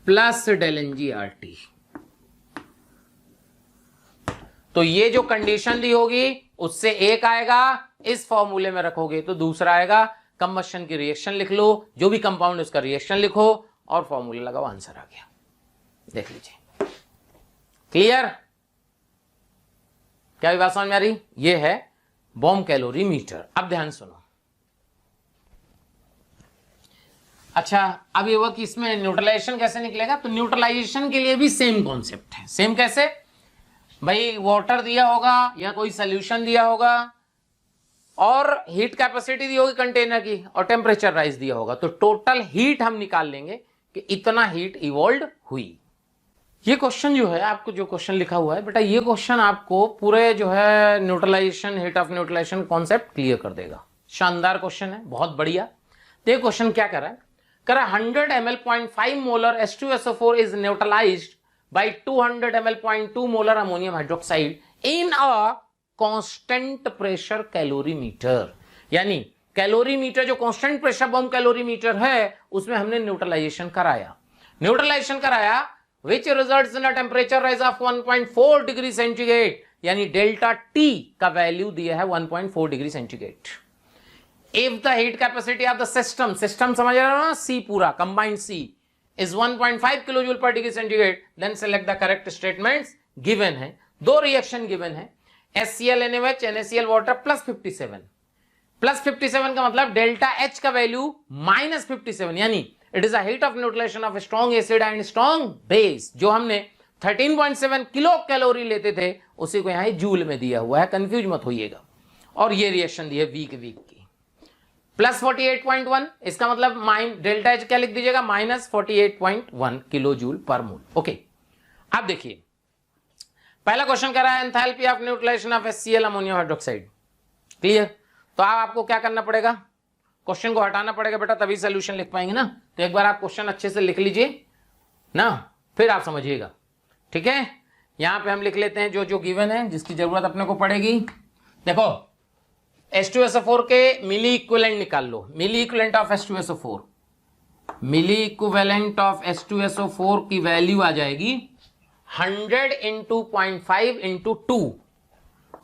plus del NG/RT। तो ये जो कंडीशन दी होगी उससे एक आएगा, इस फॉर्मूले में रखोगे तो दूसरा आएगा। कंबशन की रिएक्शन लिख लो, जो भी कंपाउंड उसका रिएक्शन लिखो और फॉर्मूला लगाओ, आंसर आ गया। देख लीजिए, क्लियर? क्या भी बात समझ में आ रही? ये है बम कैलोरीमीटर। अब ध्यान सुनो। अच्छा, अब ये हुआ कि इसमें न्यूट्रलाइजेशन कैसे निकलेगा। तो न्यूट्रलाइजेशन के लिए भी सेम कॉन्सेप्ट है। सेम कैसे भाई? वाटर दिया होगा या कोई सोल्यूशन दिया होगा और हीट कैपेसिटी दी होगी कंटेनर की और टेम्परेचर राइज दिया होगा, तो टोटल हीट हम निकाल लेंगे कि इतना हीट इवॉल्व हुई। ये क्वेश्चन जो है, आपको जो क्वेश्चन लिखा हुआ है बेटा, ये क्वेश्चन आपको पूरे जो है neutralization, heat of neutralization concept clear कर देगा। शानदार क्वेश्चन है, बहुत बढ़िया। तो ये क्वेश्चन क्या कर रहा है? कर रहा है 100 ml 0.5 molar H2SO4 is neutralised by 200 ml 0.2 molar ammonium hydroxide in a constant pressure calorimeter। यानी कैलोरीमीटर जो कांस्टेंट प्रेशर बम कैलोरीमीटर है उसमें हमने न्यूट्रलाइजेशन कराया। which results in a temperature rise of 1.4 degree centigrade, यानी डेल्टा T का value दिया है 1.4 degree centigrade. If the heat capacity of the system समझ रहे हो ना, C पूरा combined C is 1.5 kilojoule per degree centigrade, then select the correct statements। given है, 2 रिएक्शन गिवन है, HCl NaOH NaCl water plus 57 का मतलब डेल्टा H का वैल्यू -57, यानी it is a heat of neutralisation of strong acid and strong base. जो हमने 13.7 kilo calorie लेते थे उसी को यहां जूल में दिया हुआ है, कंफ्यूज मत होइएगा। और ये रिएक्शन दी है वीक की प्लस 48.1, इसका मतलब डेल्टा H क्या लिख दीजिएगा -48.1 किलो जूल पर मोल। ओके, अब देखिए पहला क्वेश्चन कर रहा है enthalpy of neutralisation of HCl ammonium hydroxide. Clear? तो अब आपको क्या करना पड़ेगा, क्वेश्चन को हटाना पड़ेगा बेटा, तभी सोल्यूशन लिख पाएंगे ना। तो एक बार आप क्वेश्चन अच्छे से लिख लीजिए ना, फिर आप समझिएगा, ठीक है। यहां पे हम लिख लेते हैं जो जो गिवन है, जिसकी जरूरत अपने को पड़ेगी। देखो H2SO4 के मिली इक्विवेलेंट निकाल लो। Milliequivalent of H2SO4, milliequivalent of H2SO4 की वैल्यू आ जाएगी 100 into 0.5 into 2।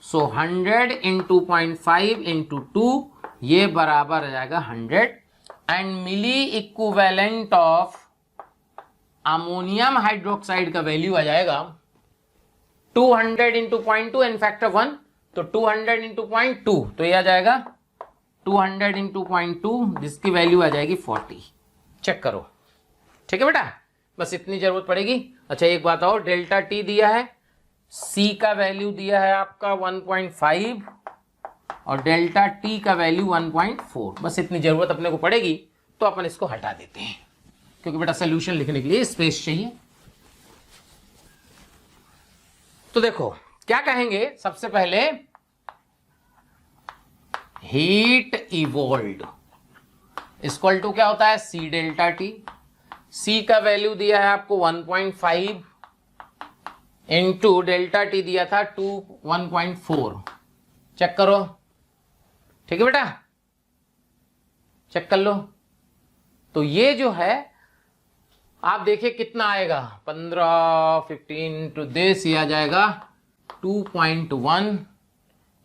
So 100 into 0.5 into 2 ये बराबर आ जाएगा 100। And milliequivalent of ammonium hydroxide का वैल्यू आ जाएगा 200 इंटू 0.2 एंड फैक्टर 1, तो 200 इंटू 0.2, तो ये आ जाएगा 200 इंटू 0.2, जिसकी वैल्यू आ जाएगी 40। चेक करो, ठीक है बेटा, बस इतनी जरूरत पड़ेगी। अच्छा एक बात और, डेल्टा टी दिया है, सी का वैल्यू दिया है आपका 1.5 और डेल्टा टी का वैल्यू 1.4, बस इतनी जरूरत अपने को पड़ेगी। तो अपन इसको हटा देते हैं, क्योंकि बेटा सोल्यूशन लिखने के लिए स्पेस चाहिए। तो देखो क्या कहेंगे, सबसे पहले हीट इवॉल्व्ड इक्वल टू क्या होता है, सी डेल्टा टी। सी का वैल्यू दिया है आपको 1.5 इंटू डेल्टा टी दिया था 1.4। चेक करो, ठीक है बेटा, चेक कर लो। तो ये जो है आप देखिए कितना आएगा, 15 टू दिस, ये आ जाएगा 2.1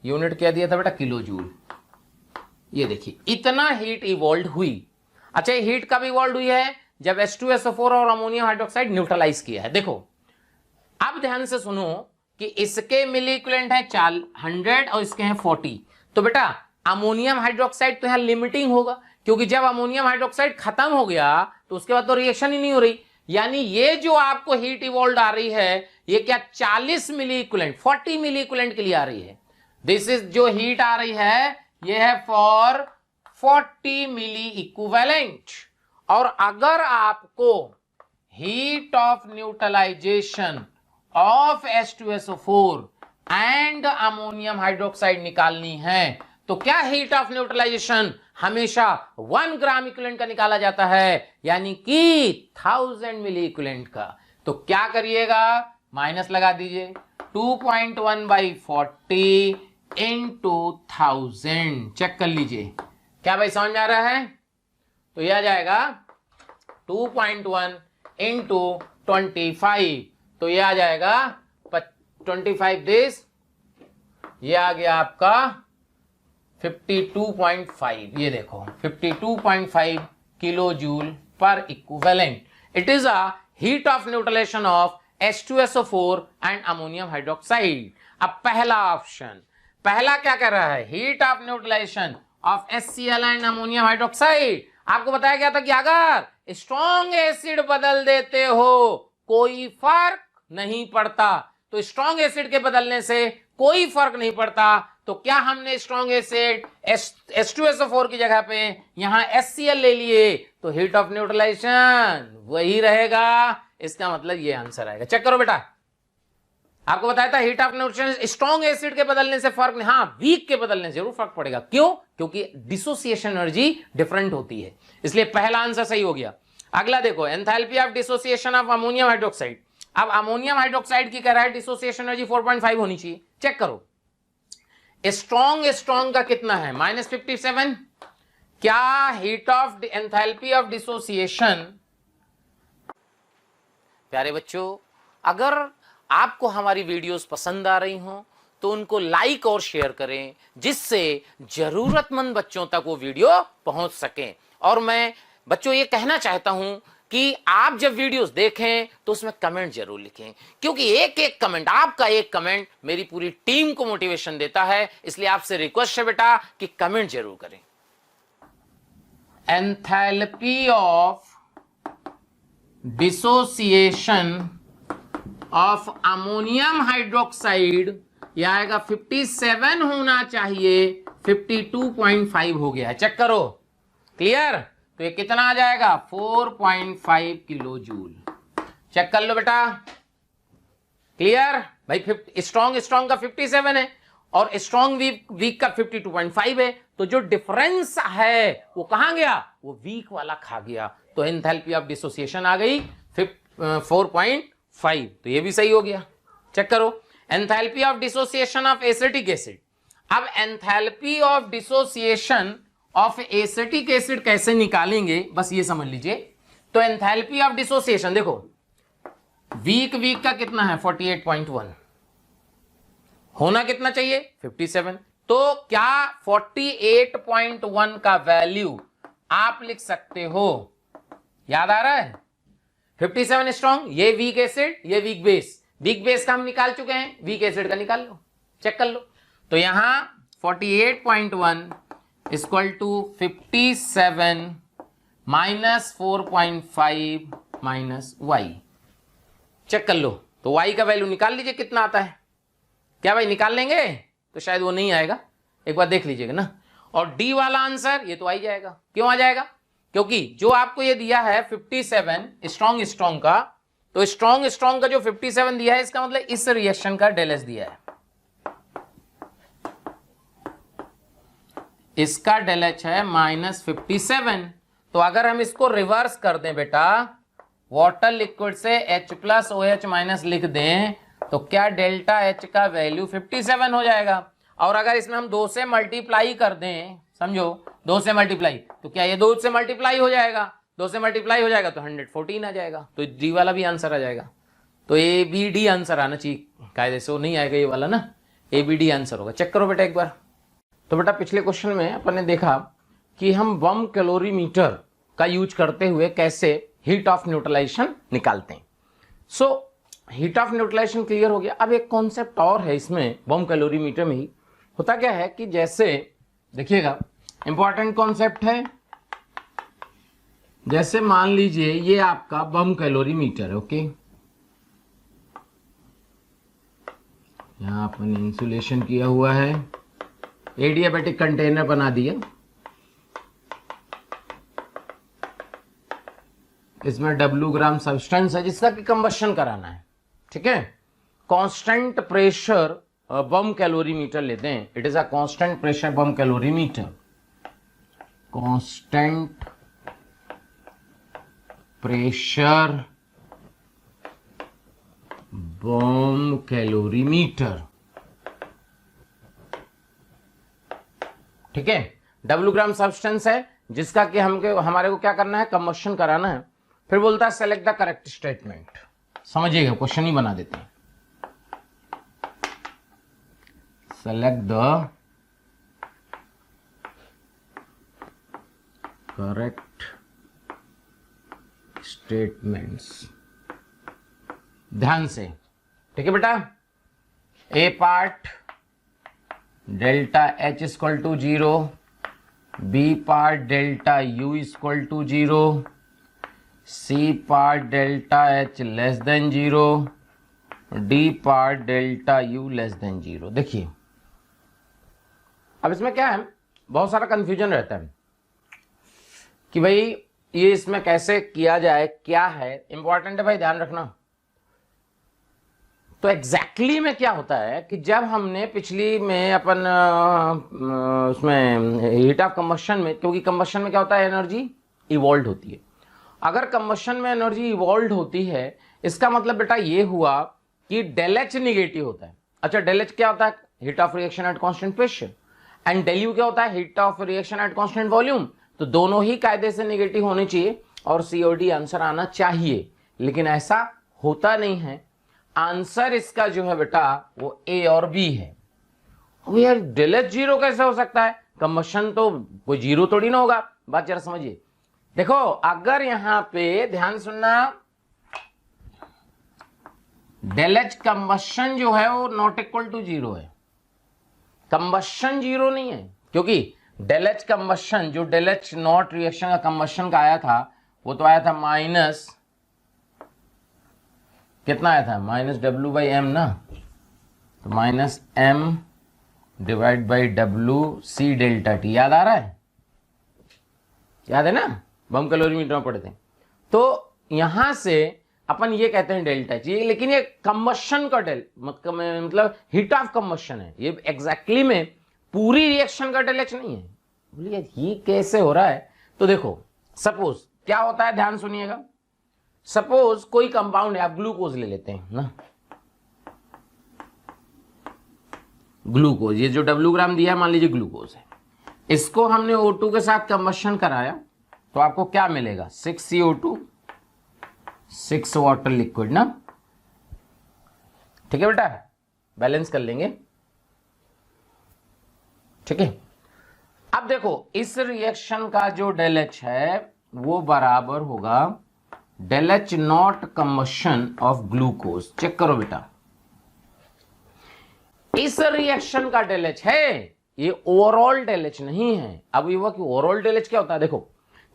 यूनिट, क्या दिया था बेटा, किलो जूल। ये देखिए इतना हीट इवॉल्व हुई। अच्छा ये हीट कब इवॉल्व हुई है, जब H2SO4 और अमोनियम हाइड्रोक्साइड न्यूट्रलाइज किया है। देखो अब ध्यान से सुनो कि इसके मिली इक्विवेलेंट है 100 और इसके हैं 40। तो बेटा अमोनियम हाइड्रोक्साइड तो यहां लिमिटिंग होगा, क्योंकि जब अमोनियम हाइड्रोक्साइड खत्म हो गया तो उसके बाद तो रिएक्शन ही नहीं हो रही। यानी ये जो आपको हीट इवॉल्व आ रही है, ये क्या 40 मिली इक्विवेलेंट 40 मिली इक्विवेलेंट के लिए आ रही है। दिस इज जो हीट आ रही है ये है फॉर 40 मिली इक्विवेलेंट। और अगर आपको heat of neutralisation of H2SO4 and ammonium hydroxide निकालनी है, तो क्या हीट ऑफ न्यूट्रलाइजेशन हमेशा 1 ग्राम इक्विवेलेंट का निकाला जाता है, यानी कि 1000 मिली इक्विवेलेंट का। तो क्या करिएगा, माइनस लगा दीजिए, 2.1 बाई 40 इंटू 1000। चेक कर लीजिए, क्या भाई समझ में आ रहा है। तो यह आ जाएगा 2.1 इंटू 25, तो यह आ जाएगा 25 दिस, ये आ गया आपका 52.5। ये देखो 52.5 kilo joule per equivalent. It is a heat of neutralisation of H2SO4 and ammonium hydroxide. अब पहला ऑप्शन, पहला क्या कर रहा है, heat of neutralisation of HCl and ammonium hydroxide. आपको बताया गया था कि अगर स्ट्रॉन्ग एसिड बदल देते हो कोई फर्क नहीं पड़ता। तो स्ट्रॉन्ग एसिड के बदलने से कोई फर्क नहीं पड़ता। तो क्या हमने स्ट्रॉन्ग एसिड H2SO4 की जगह पे यहां HCl ले लिए, तो हीट ऑफ न्यूट्रलाइजेशन वही रहेगा। इसका मतलब ये आंसर आएगा। चेक करो बेटा, आपको बताया था heat of neutralization strong acid के बदलने से फर्क नहीं, हाँ वीक के बदलने से जरूर फर्क पड़ेगा। क्यों, क्योंकि डिसोसिएशन एनर्जी डिफरेंट होती है, इसलिए पहला आंसर सही हो गया। अगला देखो, enthalpy of dissociation of ammonium hydroxide. अब अमोनियम हाइड्रोक्साइड की कह रहा है डिसोसिएशन एनर्जी 4.5 होनी चाहिए। चेक करो, स्ट्रॉन्ग का कितना है, -57। क्या heat of enthalpy of dissociation, प्यारे बच्चों अगर आपको हमारी वीडियोस पसंद आ रही हो तो उनको लाइक और शेयर करें, जिससे जरूरतमंद बच्चों तक वो वीडियो पहुंच सके। और मैं बच्चों ये कहना चाहता हूं कि आप जब वीडियोस देखें तो उसमें कमेंट जरूर लिखें, क्योंकि एक एक कमेंट, आपका एक कमेंट मेरी पूरी टीम को मोटिवेशन देता है। इसलिए आपसे रिक्वेस्ट है बेटा कि कमेंट जरूर करें। Enthalpy of dissociation of ammonium hydroxide, यह आएगा 57 होना चाहिए, 52.5 हो गया। चेक करो, क्लियर। तो ये कितना आ जाएगा, 4.5 किलो जूल। चेक कर लो बेटा, क्लियर भाई। स्ट्रॉन्ग का 57 है और स्ट्रॉन्ग वीक का 52.5 है, तो जो डिफरेंस है वो कहां गया, वो वीक वाला खा गया। तो एंथैल्पी ऑफ डिसोसिएशन आ गई 4.5, तो ये भी सही हो गया। चेक करो, enthalpy of dissociation of acetic acid. अब enthalpy of dissociation of acetic acid कैसे निकालेंगे, बस ये समझ लीजिए। तो एंथैल्पी ऑफ डिसोसिएशन देखो, वीक का कितना है 48.1, होना कितना चाहिए 57। तो क्या 48.1 का वैल्यू आप लिख सकते हो, याद आ रहा है। 57 स्ट्रॉन्ग, ये वीक एसिड, ये वीक बेस। वीक बेस का हम निकाल चुके हैं, वीक एसिड का निकाल लो, चेक कर लो। तो यहां 48.1 equal to 57 minus 4.5 minus Y. Check कर लो, तो y का वैल्यू निकाल लीजिए कितना आता है। क्या भाई निकाल लेंगे? तो शायद वो नहीं आएगा, एक बार देख लीजिएगा ना। और डी वाला आंसर ये तो आ ही जाएगा। क्यों आ जाएगा? क्योंकि जो आपको ये दिया है 57 स्ट्रॉन्ग का, तो स्ट्रॉन्ग का जो 57 दिया है, इसका मतलब इस रिएक्शन का डेल एच दिया है। इसका डेल एच है -57। तो अगर हम इसको रिवर्स कर दें बेटा, वाटर लिक्विड से H प्लस OH माइनस लिख दें, तो क्या डेल्टा H का वैल्यू 57 हो जाएगा। और अगर इसमें हम 2 से मल्टीप्लाई कर दें, समझो 2 से मल्टीप्लाई, तो क्या ये 2 से मल्टीप्लाई हो जाएगा? 2 से मल्टीप्लाई हो जाएगा तो 114 आ जाएगा, तो डी वाला भी आंसर आ जाएगा। तो ए बी डी आंसर आना चाहिए, कायदे से वो नहीं आएगा ये वाला ना, ए बी डी आंसर होगा। चेक करो बेटा एक बार। तो बेटा पिछले क्वेश्चन में अपन ने देखा कि हम बम कैलोरीमीटर का यूज करते हुए कैसे हीट ऑफ न्यूट्रलाइजेशन निकालते हैं। So heat of neutralization clear हो गया। अब एक कॉन्सेप्ट और है इसमें, बम कैलोरीमीटर में ही होता क्या है कि जैसे देखिएगा, इंपॉर्टेंट कॉन्सेप्ट है। जैसे मान लीजिए ये आपका बम कैलोरीमीटर है, ओके। यहां अपन इंसुलेशन किया हुआ है, एडियाबेटिक कंटेनर बना दिया, इसमें W ग्राम सब्सटेंस है जिसका कि कंबशन कराना है, ठीक है। कांस्टेंट प्रेशर बम कैलोरीमीटर लेते हैं। It is a constant pressure bomb calorimeter, constant pressure bomb calorimeter, ठीक है। W ग्राम सब्सटेंस है जिसका कि हमारे को क्या करना है, कंबशन कराना है। फिर बोलता है सेलेक्ट द करेक्ट स्टेटमेंट। समझिएगा, क्वेश्चन ही बना देते हैं। सेलेक्ट द करेक्ट स्टेटमेंट्स, ध्यान से, ठीक है बेटा। A part delta H equal to 0, B part delta U equal to 0, C part delta H less than 0, D part delta U less than 0। देखिए अब इसमें क्या है, बहुत सारा कंफ्यूजन रहता है कि भाई ये इसमें कैसे किया जाए, क्या है। इंपॉर्टेंट है भाई, ध्यान रखना। तो एग्जैक्टली में क्या होता है कि जब हमने पिछली में अपन उसमें हीट ऑफ कंबशन में, क्योंकि कंबशन में क्या होता है, एनर्जी इवॉल्व होती है। अगर कंबशन में एनर्जी इवॉल्व होती है, इसका मतलब बेटा ये हुआ कि डेल एच निगेटिव होता है। अच्छा, डेल एच क्या होता है, heat of reaction at constant pressure, and del U क्या होता है, heat of reaction at constant volume. तो दोनों ही कायदे से निगेटिव होने चाहिए और COD आंसर आना चाहिए, लेकिन ऐसा होता नहीं है। आंसर इसका जो है बेटा वो A और B है। यार डेल एच 0 कैसे हो सकता है, कंबशन तो कोई 0 थोड़ी ना होगा। बात जरा समझिए। देखो अगर यहां पे ध्यान सुनना, डेल एच कंबशन जो है वो नॉट इक्वल टू 0 है, कंबशन 0 नहीं है। क्योंकि डेल एच कंबशन, जो डेल एच नॉट रिएक्शन का कंबशन का आया था, वो तो आया था माइनस, कितना आया था, -W/m ना, तो -m divide by W C delta T। याद आ रहा है, याद है ना, बम कैलोरीमीटर में पढ़े थे। तो यहां से अपन ये कहते हैं डेल्टा T, लेकिन ये कंबशन का मतलब हीट ऑफ कंबशन है, ये एग्जैक्टली में पूरी रिएक्शन का डेल एच नहीं है। बोलिए ये कैसे हो रहा है। तो देखो सपोज क्या होता है, ध्यान सुनिएगा। सपोज कोई कंपाउंड है, आप ग्लूकोज ले लेते हैं ना, ग्लूकोज, ये जो W ग्राम दिया है मान लीजिए ग्लूकोज है, इसको हमने O2 के साथ कंबशन कराया तो आपको क्या मिलेगा, 6 CO2 6 वाटर लिक्विड ना, ठीक है बेटा, बैलेंस कर लेंगे, ठीक है। अब देखो इस रिएक्शन का जो डेल एच है वो बराबर होगा del H not combustion of glucose. Check करो बेटा, इस रिएक्शन का डेल एच है, ये ओवरऑल डेल एच नहीं है। अब ये हुआ कि ओवरऑल डेल एच क्या होता है, देखो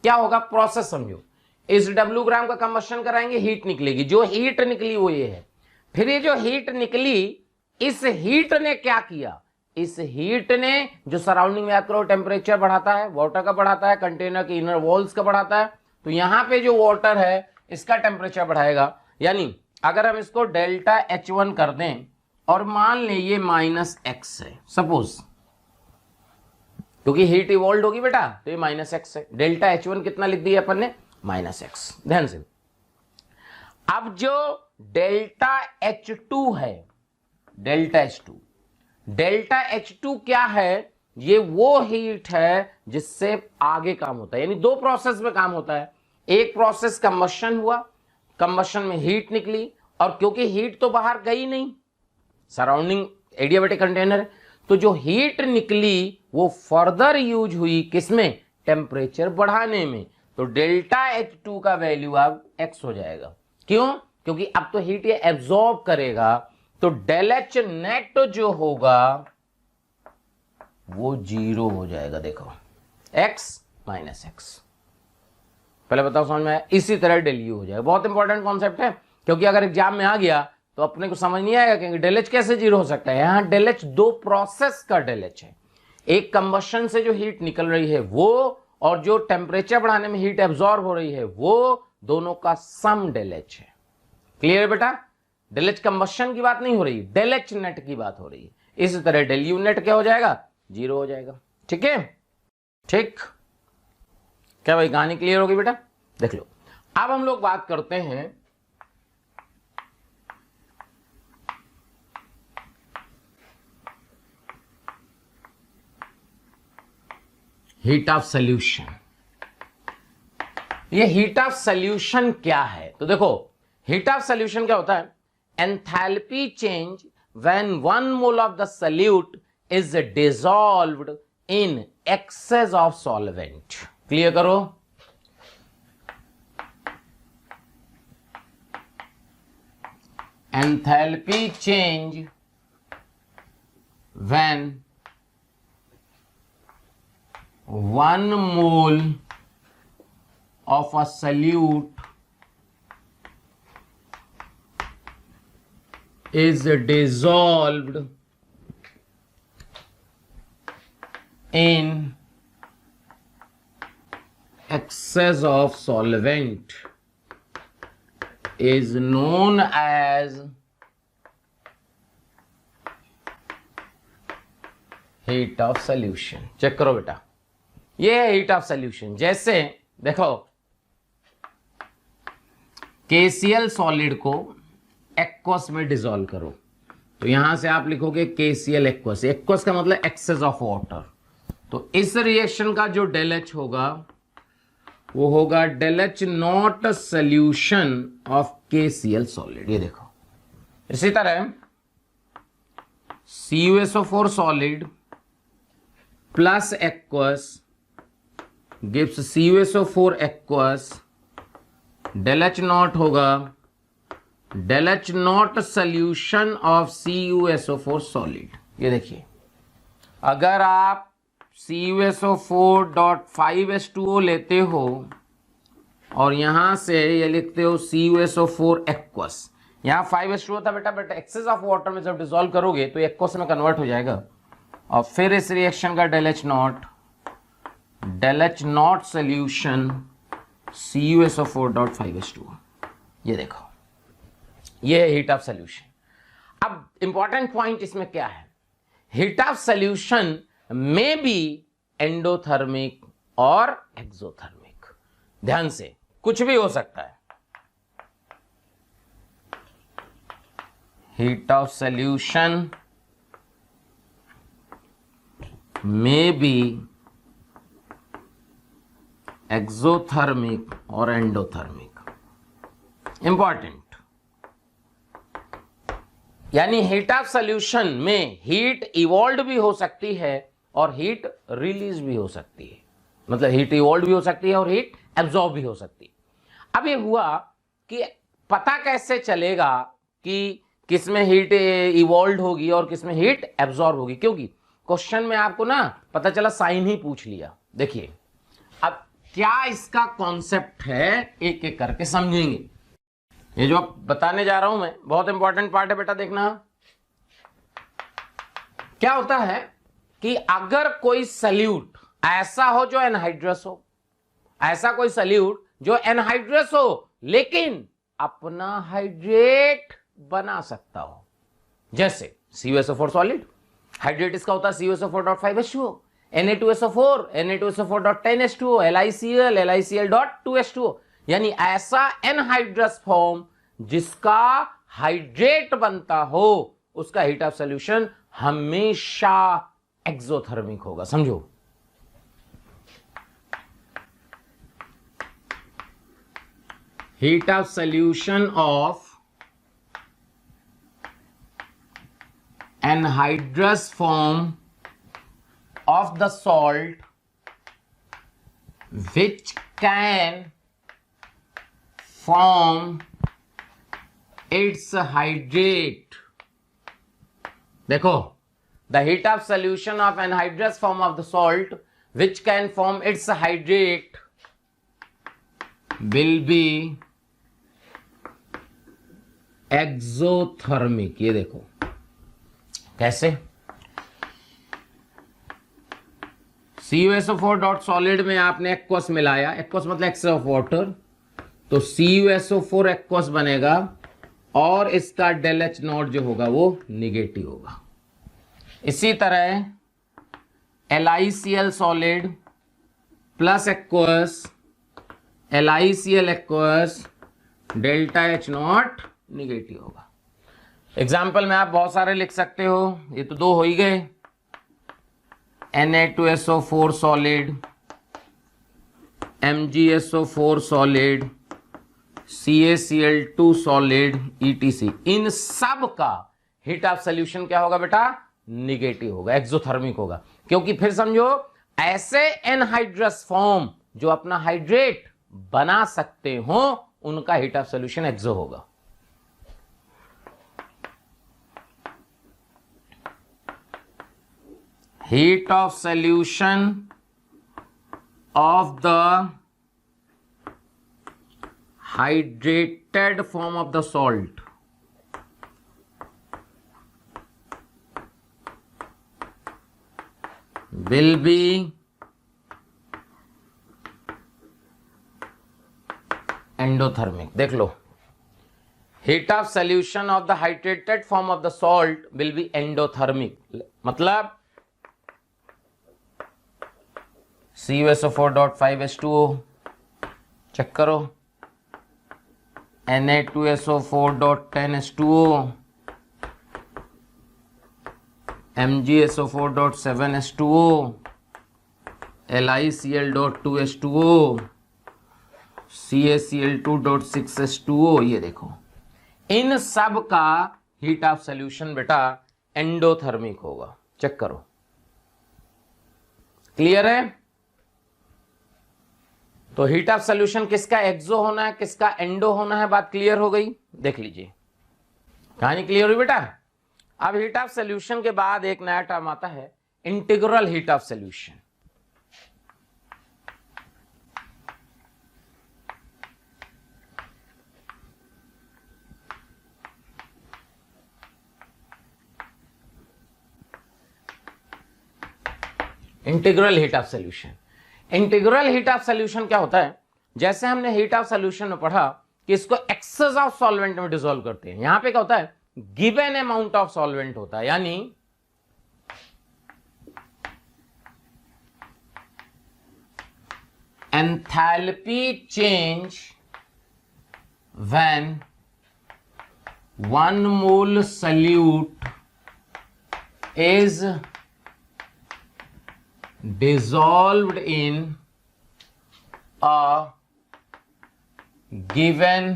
क्या होगा, प्रोसेस समझो, इस W ग्राम का कंबशन कराएंगे, हीट निकलेगी, जो हीट निकली वो ये है। फिर ये जो हीट निकली, इस हीट ने क्या किया, इस हीट ने जो सराउंडिंग में, याद करो, टेम्परेचर बढ़ाता है, वाटर का बढ़ाता है, कंटेनर के इनर वॉल्स का बढ़ाता है, तो यहां पे जो वाटर है इसका टेम्परेचर बढ़ाएगा। यानी अगर हम इसको डेल्टा H1 कर दें और मान लें ये -x है सपोज, क्योंकि हीट इवॉल्व होगी बेटा, तो ये -x है। डेल्टा H1 कितना लिख दिया अपन ने, -x। ध्यान से, अब जो डेल्टा H2 है, डेल्टा H2 क्या है, ये वो हीट है जिससे आगे काम होता है। यानी दो प्रोसेस में काम होता है, एक प्रोसेस कंबशन हुआ, कंबशन में हीट निकली, और क्योंकि हीट तो बाहर गई नहीं, सराउंडिंग एडियाबैटिक कंटेनर है, तो जो हीट निकली वो फर्दर यूज हुई किसमें, टेम्परेचर बढ़ाने में। तो डेल्टा H2 का वैल्यू अब x हो जाएगा। क्यों, क्योंकि अब तो हीट ये एब्जॉर्ब करेगा, तो डेल एच नेट जो होगा वो 0 हो जाएगा। देखो x - x, पहले बताओ समझ में आया। इसी तरह डेल यू हो जाएगा। बहुत इंपॉर्टेंट कॉन्सेप्ट है, क्योंकि अगर एग्जाम में आ गया तो अपने को समझ नहीं आएगा कि डेल एच कैसे 0 हो सकता है। यहां डेल एच दो प्रोसेस का डेल एच है, एक कंबशन से जो हीट निकल रही है वो, और जो टेम्परेचर बढ़ाने में हीट एब्जॉर्ब हो रही है वो, दोनों का सम डेल एच है। क्लियर बेटा, डेल एच कंबशन की बात नहीं हो रही, डेल एच नेट की बात हो रही है। इसी तरह डेल यू नेट क्या हो जाएगा, 0 हो जाएगा। ठीक है, ठीक, क्या भाई कहानी क्लियर होगी बेटा। देख लो, अब हम लोग बात करते हैं हीट ऑफ सॉल्यूशन। ये हीट ऑफ सॉल्यूशन क्या है, तो देखो हीट ऑफ सॉल्यूशन क्या होता है, enthalpy change when 1 mole of the solute is dissolved in excess of solvent. Clear करो, enthalpy change when 1 mole of a solute is dissolved in excess of solvent is known as heat of solution। Check करो बेटा, ये है heat of solution. जैसे देखो KCl solid को aqueous में dissolve करो, तो यहां से आप लिखोगे KCl एक्वस। एक्वस का मतलब एक्सेस ऑफ वाटर। तो इस रिएक्शन का जो डेल एच होगा वो होगा del H nought solution of KCl solid. ये देखो, इसी तरह CuSO4 solid plus aqueous gives CuSO4 aqueous, del H not होगा del H nought solution of CuSO4 solid. ये देखिए, अगर आप CuSO4.5H2O लेते हो और यहां से ये लिखते हो CuSO4 एक्वस, यहां 5H2O था बेटा, बट एक्सेस ऑफ वाटर में जब डिसॉल्व करोगे तो एक्वस में कन्वर्ट हो जाएगा, और फिर इस रिएक्शन का del H nought solution CuSO4.5H2O। ये देखो, ये है हीट ऑफ सॉल्यूशन। अब इंपॉर्टेंट पॉइंट इसमें क्या है, हीट ऑफ सॉल्यूशन में भी एंडोथर्मिक और एक्सोथर्मिक। ध्यान से, कुछ भी हो सकता है। हीट ऑफ सॉल्यूशन में भी एक्सोथर्मिक और एंडोथर्मिक। इंपॉर्टेंट, यानी हीट ऑफ सॉल्यूशन में हीट इवॉल्व भी हो सकती है और हीट रिलीज भी हो सकती है। मतलब हीट इवॉल्व भी हो सकती है और हीट एब्जॉर्ब भी हो सकती है। अब ये हुआ कि पता कैसे चलेगा कि किस में हीट इवॉल्व होगी और किस में हीट एब्जॉर्ब होगी, क्योंकि क्वेश्चन में आपको ना पता चला साइन ही पूछ लिया। देखिए अब क्या इसका कॉन्सेप्ट है, एक एक करके समझेंगे। ये जो बताने जा रहा हूं मैं बहुत इंपॉर्टेंट पार्ट है बेटा, देखना। क्या होता है कि अगर कोई सल्यूट ऐसा हो जो एनहाइड्रस हो, ऐसा कोई सल्यूट जो एनहाइड्रस हो लेकिन अपना हाइड्रेट बना सकता हो, जैसे CuSO4 सॉलिड, हाइड्रेट इसका होता है CuSO4.5H2O, Na2SO4, Na2SO4.10H2O, LiCl, LiCl.2H2O, यानी ऐसा एनहाइड्रस फॉर्म जिसका हाइड्रेट बनता हो उसका हीट ऑफ सॉल्यूशन हमेशा एक्सोथर्मिक होगा। समझो, heat of solution of anhydrous form of the salt which can form its hydrate। देखो, the heat of solution of anhydrous form of the salt which can form its hydrate will be exothermic. ये देखो कैसे, CuSO4 dot solid में आपने aqueous मिलाया, aqueous मतलब access of water, तो CuSO4 aqueous बनेगा और इसका डेल एच नॉट जो होगा वो निगेटिव होगा। इसी तरह LiCl solid plus aqueous, LiCl aqueous, delta H not negative होगा। एग्जाम्पल में आप बहुत सारे लिख सकते हो, ये तो दो हो ही गए, Na2SO4 solid, MgSO4 solid, CaCl2 solid, ETC, इन सब का हीट ऑफ सॉल्यूशन क्या होगा बेटा, निगेटिव होगा, एक्सोथर्मिक होगा। क्योंकि फिर समझो ऐसे एनहाइड्रस फॉर्म जो अपना हाइड्रेट बना सकते हो उनका हीट ऑफ सॉल्यूशन एक्सो होगा। Heat of solution of the hydrated form of the salt will be endothermic। देख लो, heat of solution of the hydrated form of the salt will be endothermic, मतलब CuSO4.5H2O check करो, Na2SO4.10H2O, MgSO4.7H2O, LiCl.2H2O, CaCl2.6H2O। ये देखो, इन सब का heat of solution बेटा endothermic होगा। Check करो, क्लियर है? तो हीट ऑफ सॉल्यूशन किसका एक्सो होना है, किसका एंडो होना है, बात क्लियर हो गई। देख लीजिए, कहानी क्लियर हुई बेटा। अब हीट ऑफ सॉल्यूशन के बाद एक नया टर्म आता है, integral heat of solution. Integral heat of solution, integral heat of solution क्या होता है, जैसे हमने हीट ऑफ सॉल्यूशन में पढ़ा कि इसको एक्सेस ऑफ सॉल्वेंट में डिसॉल्व करते हैं, यहां पे क्या होता है, गिवन अमाउंट ऑफ सॉल्वेंट होता है, यानी enthalpy change when 1 mole solute is dissolved in a given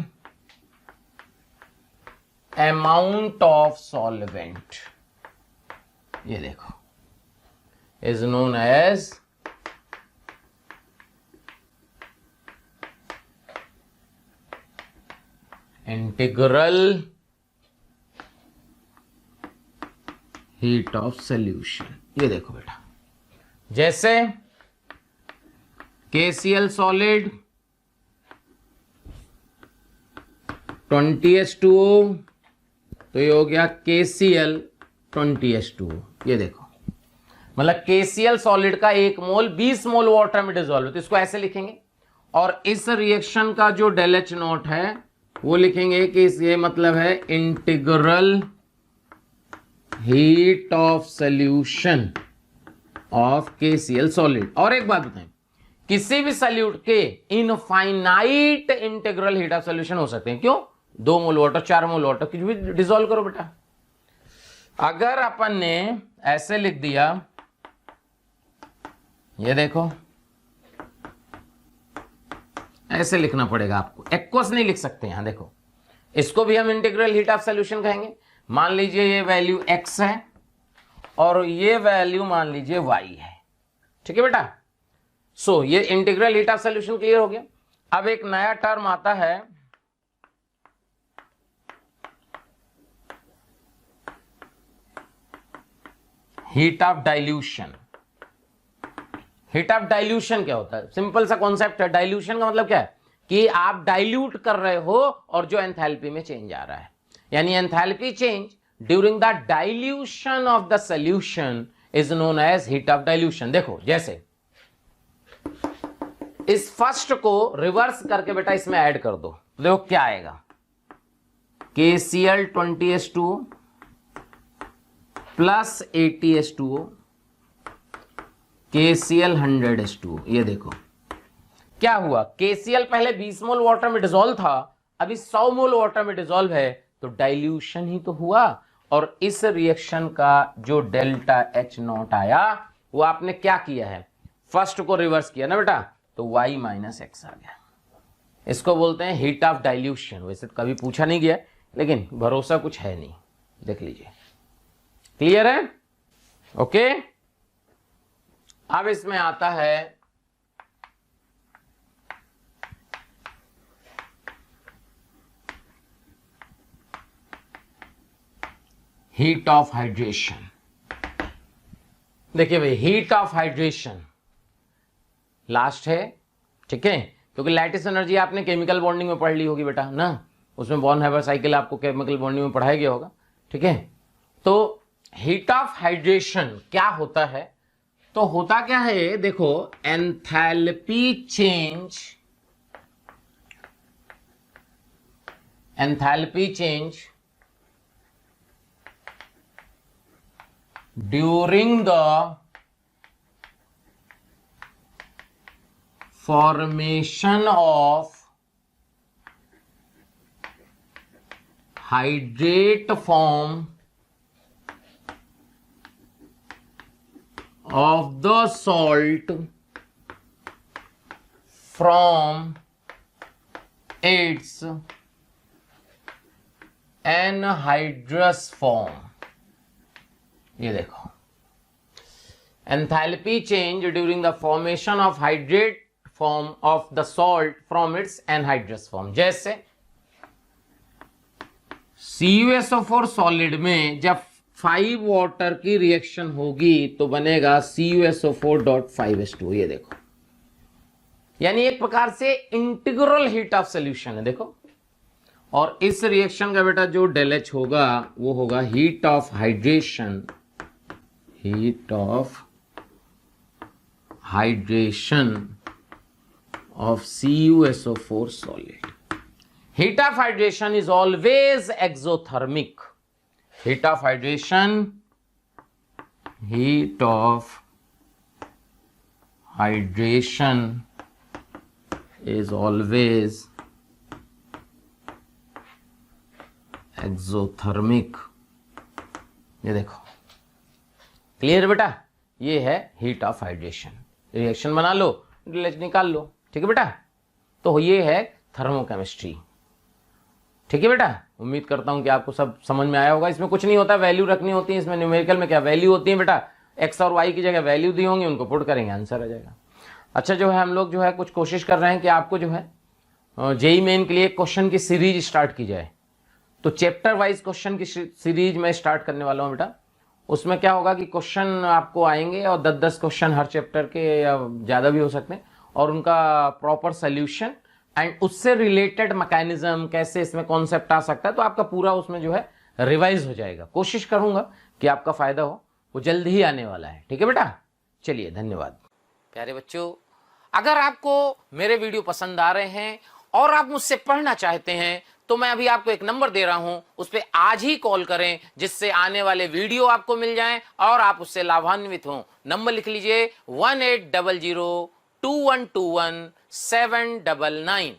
amount of solvent, ये देखो, is known as integral heat of solution. ये देखो बेटा, जैसे KCl सॉलिड 20H2O, तो ये हो गया KCl 20H2O। ये देखो, मतलब KCl सॉलिड का 1 मोल 20 मोल वाटर में डिसॉल्व, तो इसको ऐसे लिखेंगे। और इस रिएक्शन का जो डेल एच नॉट है वो लिखेंगे कि ये मतलब है integral heat of solution of KCl solid. और एक बात बताएं, किसी भी सॉल्यूट के infinite integral heat of solution हो सकते हैं। क्यों? 2 मोल वाटर, 4 मोल वाटर, कुछ भी डिसॉल्व करो बेटा। अगर अपन ने ऐसे लिख दिया, ये देखो ऐसे लिखना पड़ेगा आपको, एक्वस नहीं लिख सकते यहां। देखो, इसको भी हम इंटीग्रल हीट ऑफ सोल्यूशन कहेंगे। मान लीजिए ये वैल्यू x है और ये वैल्यू मान लीजिए y है, ठीक है बेटा। सो ये integral heat of solution clear हो गया। अब एक नया टर्म आता है heat of dilution. Heat of dilution क्या होता है? सिंपल सा कॉन्सेप्ट है। डाइल्यूशन का मतलब क्या है कि आप डाइल्यूट कर रहे हो और जो एंथैल्पी में चेंज आ रहा है, यानी enthalpy change during the dilution of the solution is known as heat of dilution. देखो, जैसे इस फर्स्ट को रिवर्स करके बेटा इसमें ऐड कर दो, देखो क्या आएगा। KCl 20H2O plus 80H2O KCl 100H2O। ये देखो क्या हुआ, KCl पहले 20 मोल वाटर में डिसॉल्व था, अभी 100 मोल वाटर में डिसॉल्व है, तो डाइल्यूशन ही तो हुआ। और इस रिएक्शन का जो डेल्टा H नॉट आया वो आपने क्या किया है, फर्स्ट को रिवर्स किया ना बेटा, तो y माइनस एक्स आ गया। इसको बोलते हैं हीट ऑफ डाइल्यूशन। वैसे कभी पूछा नहीं गया, लेकिन भरोसा कुछ है नहीं, देख लीजिए। क्लियर है? ओके। अब इसमें आता है हीट ऑफ हाइड्रेशन। देखिए भाई, हीट ऑफ हाइड्रेशन लास्ट है, ठीक है, क्योंकि लैटिस एनर्जी आपने केमिकल बॉन्डिंग में पढ़ ली होगी बेटा ना, उसमें बॉर्न हैबर साइकिल आपको केमिकल बॉन्डिंग में पढ़ाया गया होगा, ठीक है। तो हीट ऑफ हाइड्रेशन क्या होता है? तो होता क्या है, देखो, enthalpy change during the formation of hydrate form of the salt from its anhydrous form। ये देखो, enthalpy change during the formation of hydrate form of the salt from its anhydrous form. जैसे CuSO4 सॉलिड में जब 5 water की reaction होगी तो बनेगा CuSO4.5H2। ये देखो, यानी एक प्रकार से इंटीग्रल हीट ऑफ सोल्यूशन है। देखो, और इस रिएक्शन का बेटा जो डेल एच होगा वो होगा heat of hydration, of CuSO4 solid। Heat of hydration is always exothermic। Heat of hydration is always exothermic। ये देखो, क्लियर बेटा, ये है हीट ऑफ हाइड्रेशन। रिएक्शन बना लो, डिलेज निकाल लो, ठीक है बेटा। तो ये है थर्मोकेमिस्ट्री, ठीक है बेटा। उम्मीद करता हूं कि आपको सब समझ में आया होगा। इसमें कुछ नहीं होता, वैल्यू रखनी होती है। इसमें न्यूमेरिकल में क्या वैल्यू होती है बेटा, एक्स और वाई की जगह वैल्यू दी होंगी, उनको पुट करेंगे, आंसर आ जाएगा। अच्छा, जो है हम लोग जो है कुछ कोशिश कर रहे हैं कि आपको जो है जेई मेन के लिए क्वेश्चन की सीरीज स्टार्ट की जाए। तो चैप्टर वाइज क्वेश्चन की सीरीज में स्टार्ट करने वाला हूं बेटा, उसमें क्या होगा कि क्वेश्चन आपको आएंगे और 10-10 क्वेश्चन हर चैप्टर के या ज़्यादा भी हो सकते हैं, और उनका प्रॉपर सोल्यूशन एंड उससे रिलेटेड मैकेनिज्म, कैसे इसमें कॉन्सेप्ट आ सकता है, तो आपका पूरा उसमें जो है रिवाइज हो जाएगा। कोशिश करूंगा कि आपका फायदा हो, वो जल्द ही आने वाला है। ठीक है बेटा, चलिए धन्यवाद। प्यारे बच्चों, अगर आपको मेरे वीडियो पसंद आ रहे हैं और आप मुझसे पढ़ना चाहते हैं तो मैं अभी आपको एक नंबर दे रहा हूं, उस पर आज ही कॉल करें, जिससे आने वाले वीडियो आपको मिल जाएं और आप उससे लाभान्वित हों। नंबर लिख लीजिए 18002121 799।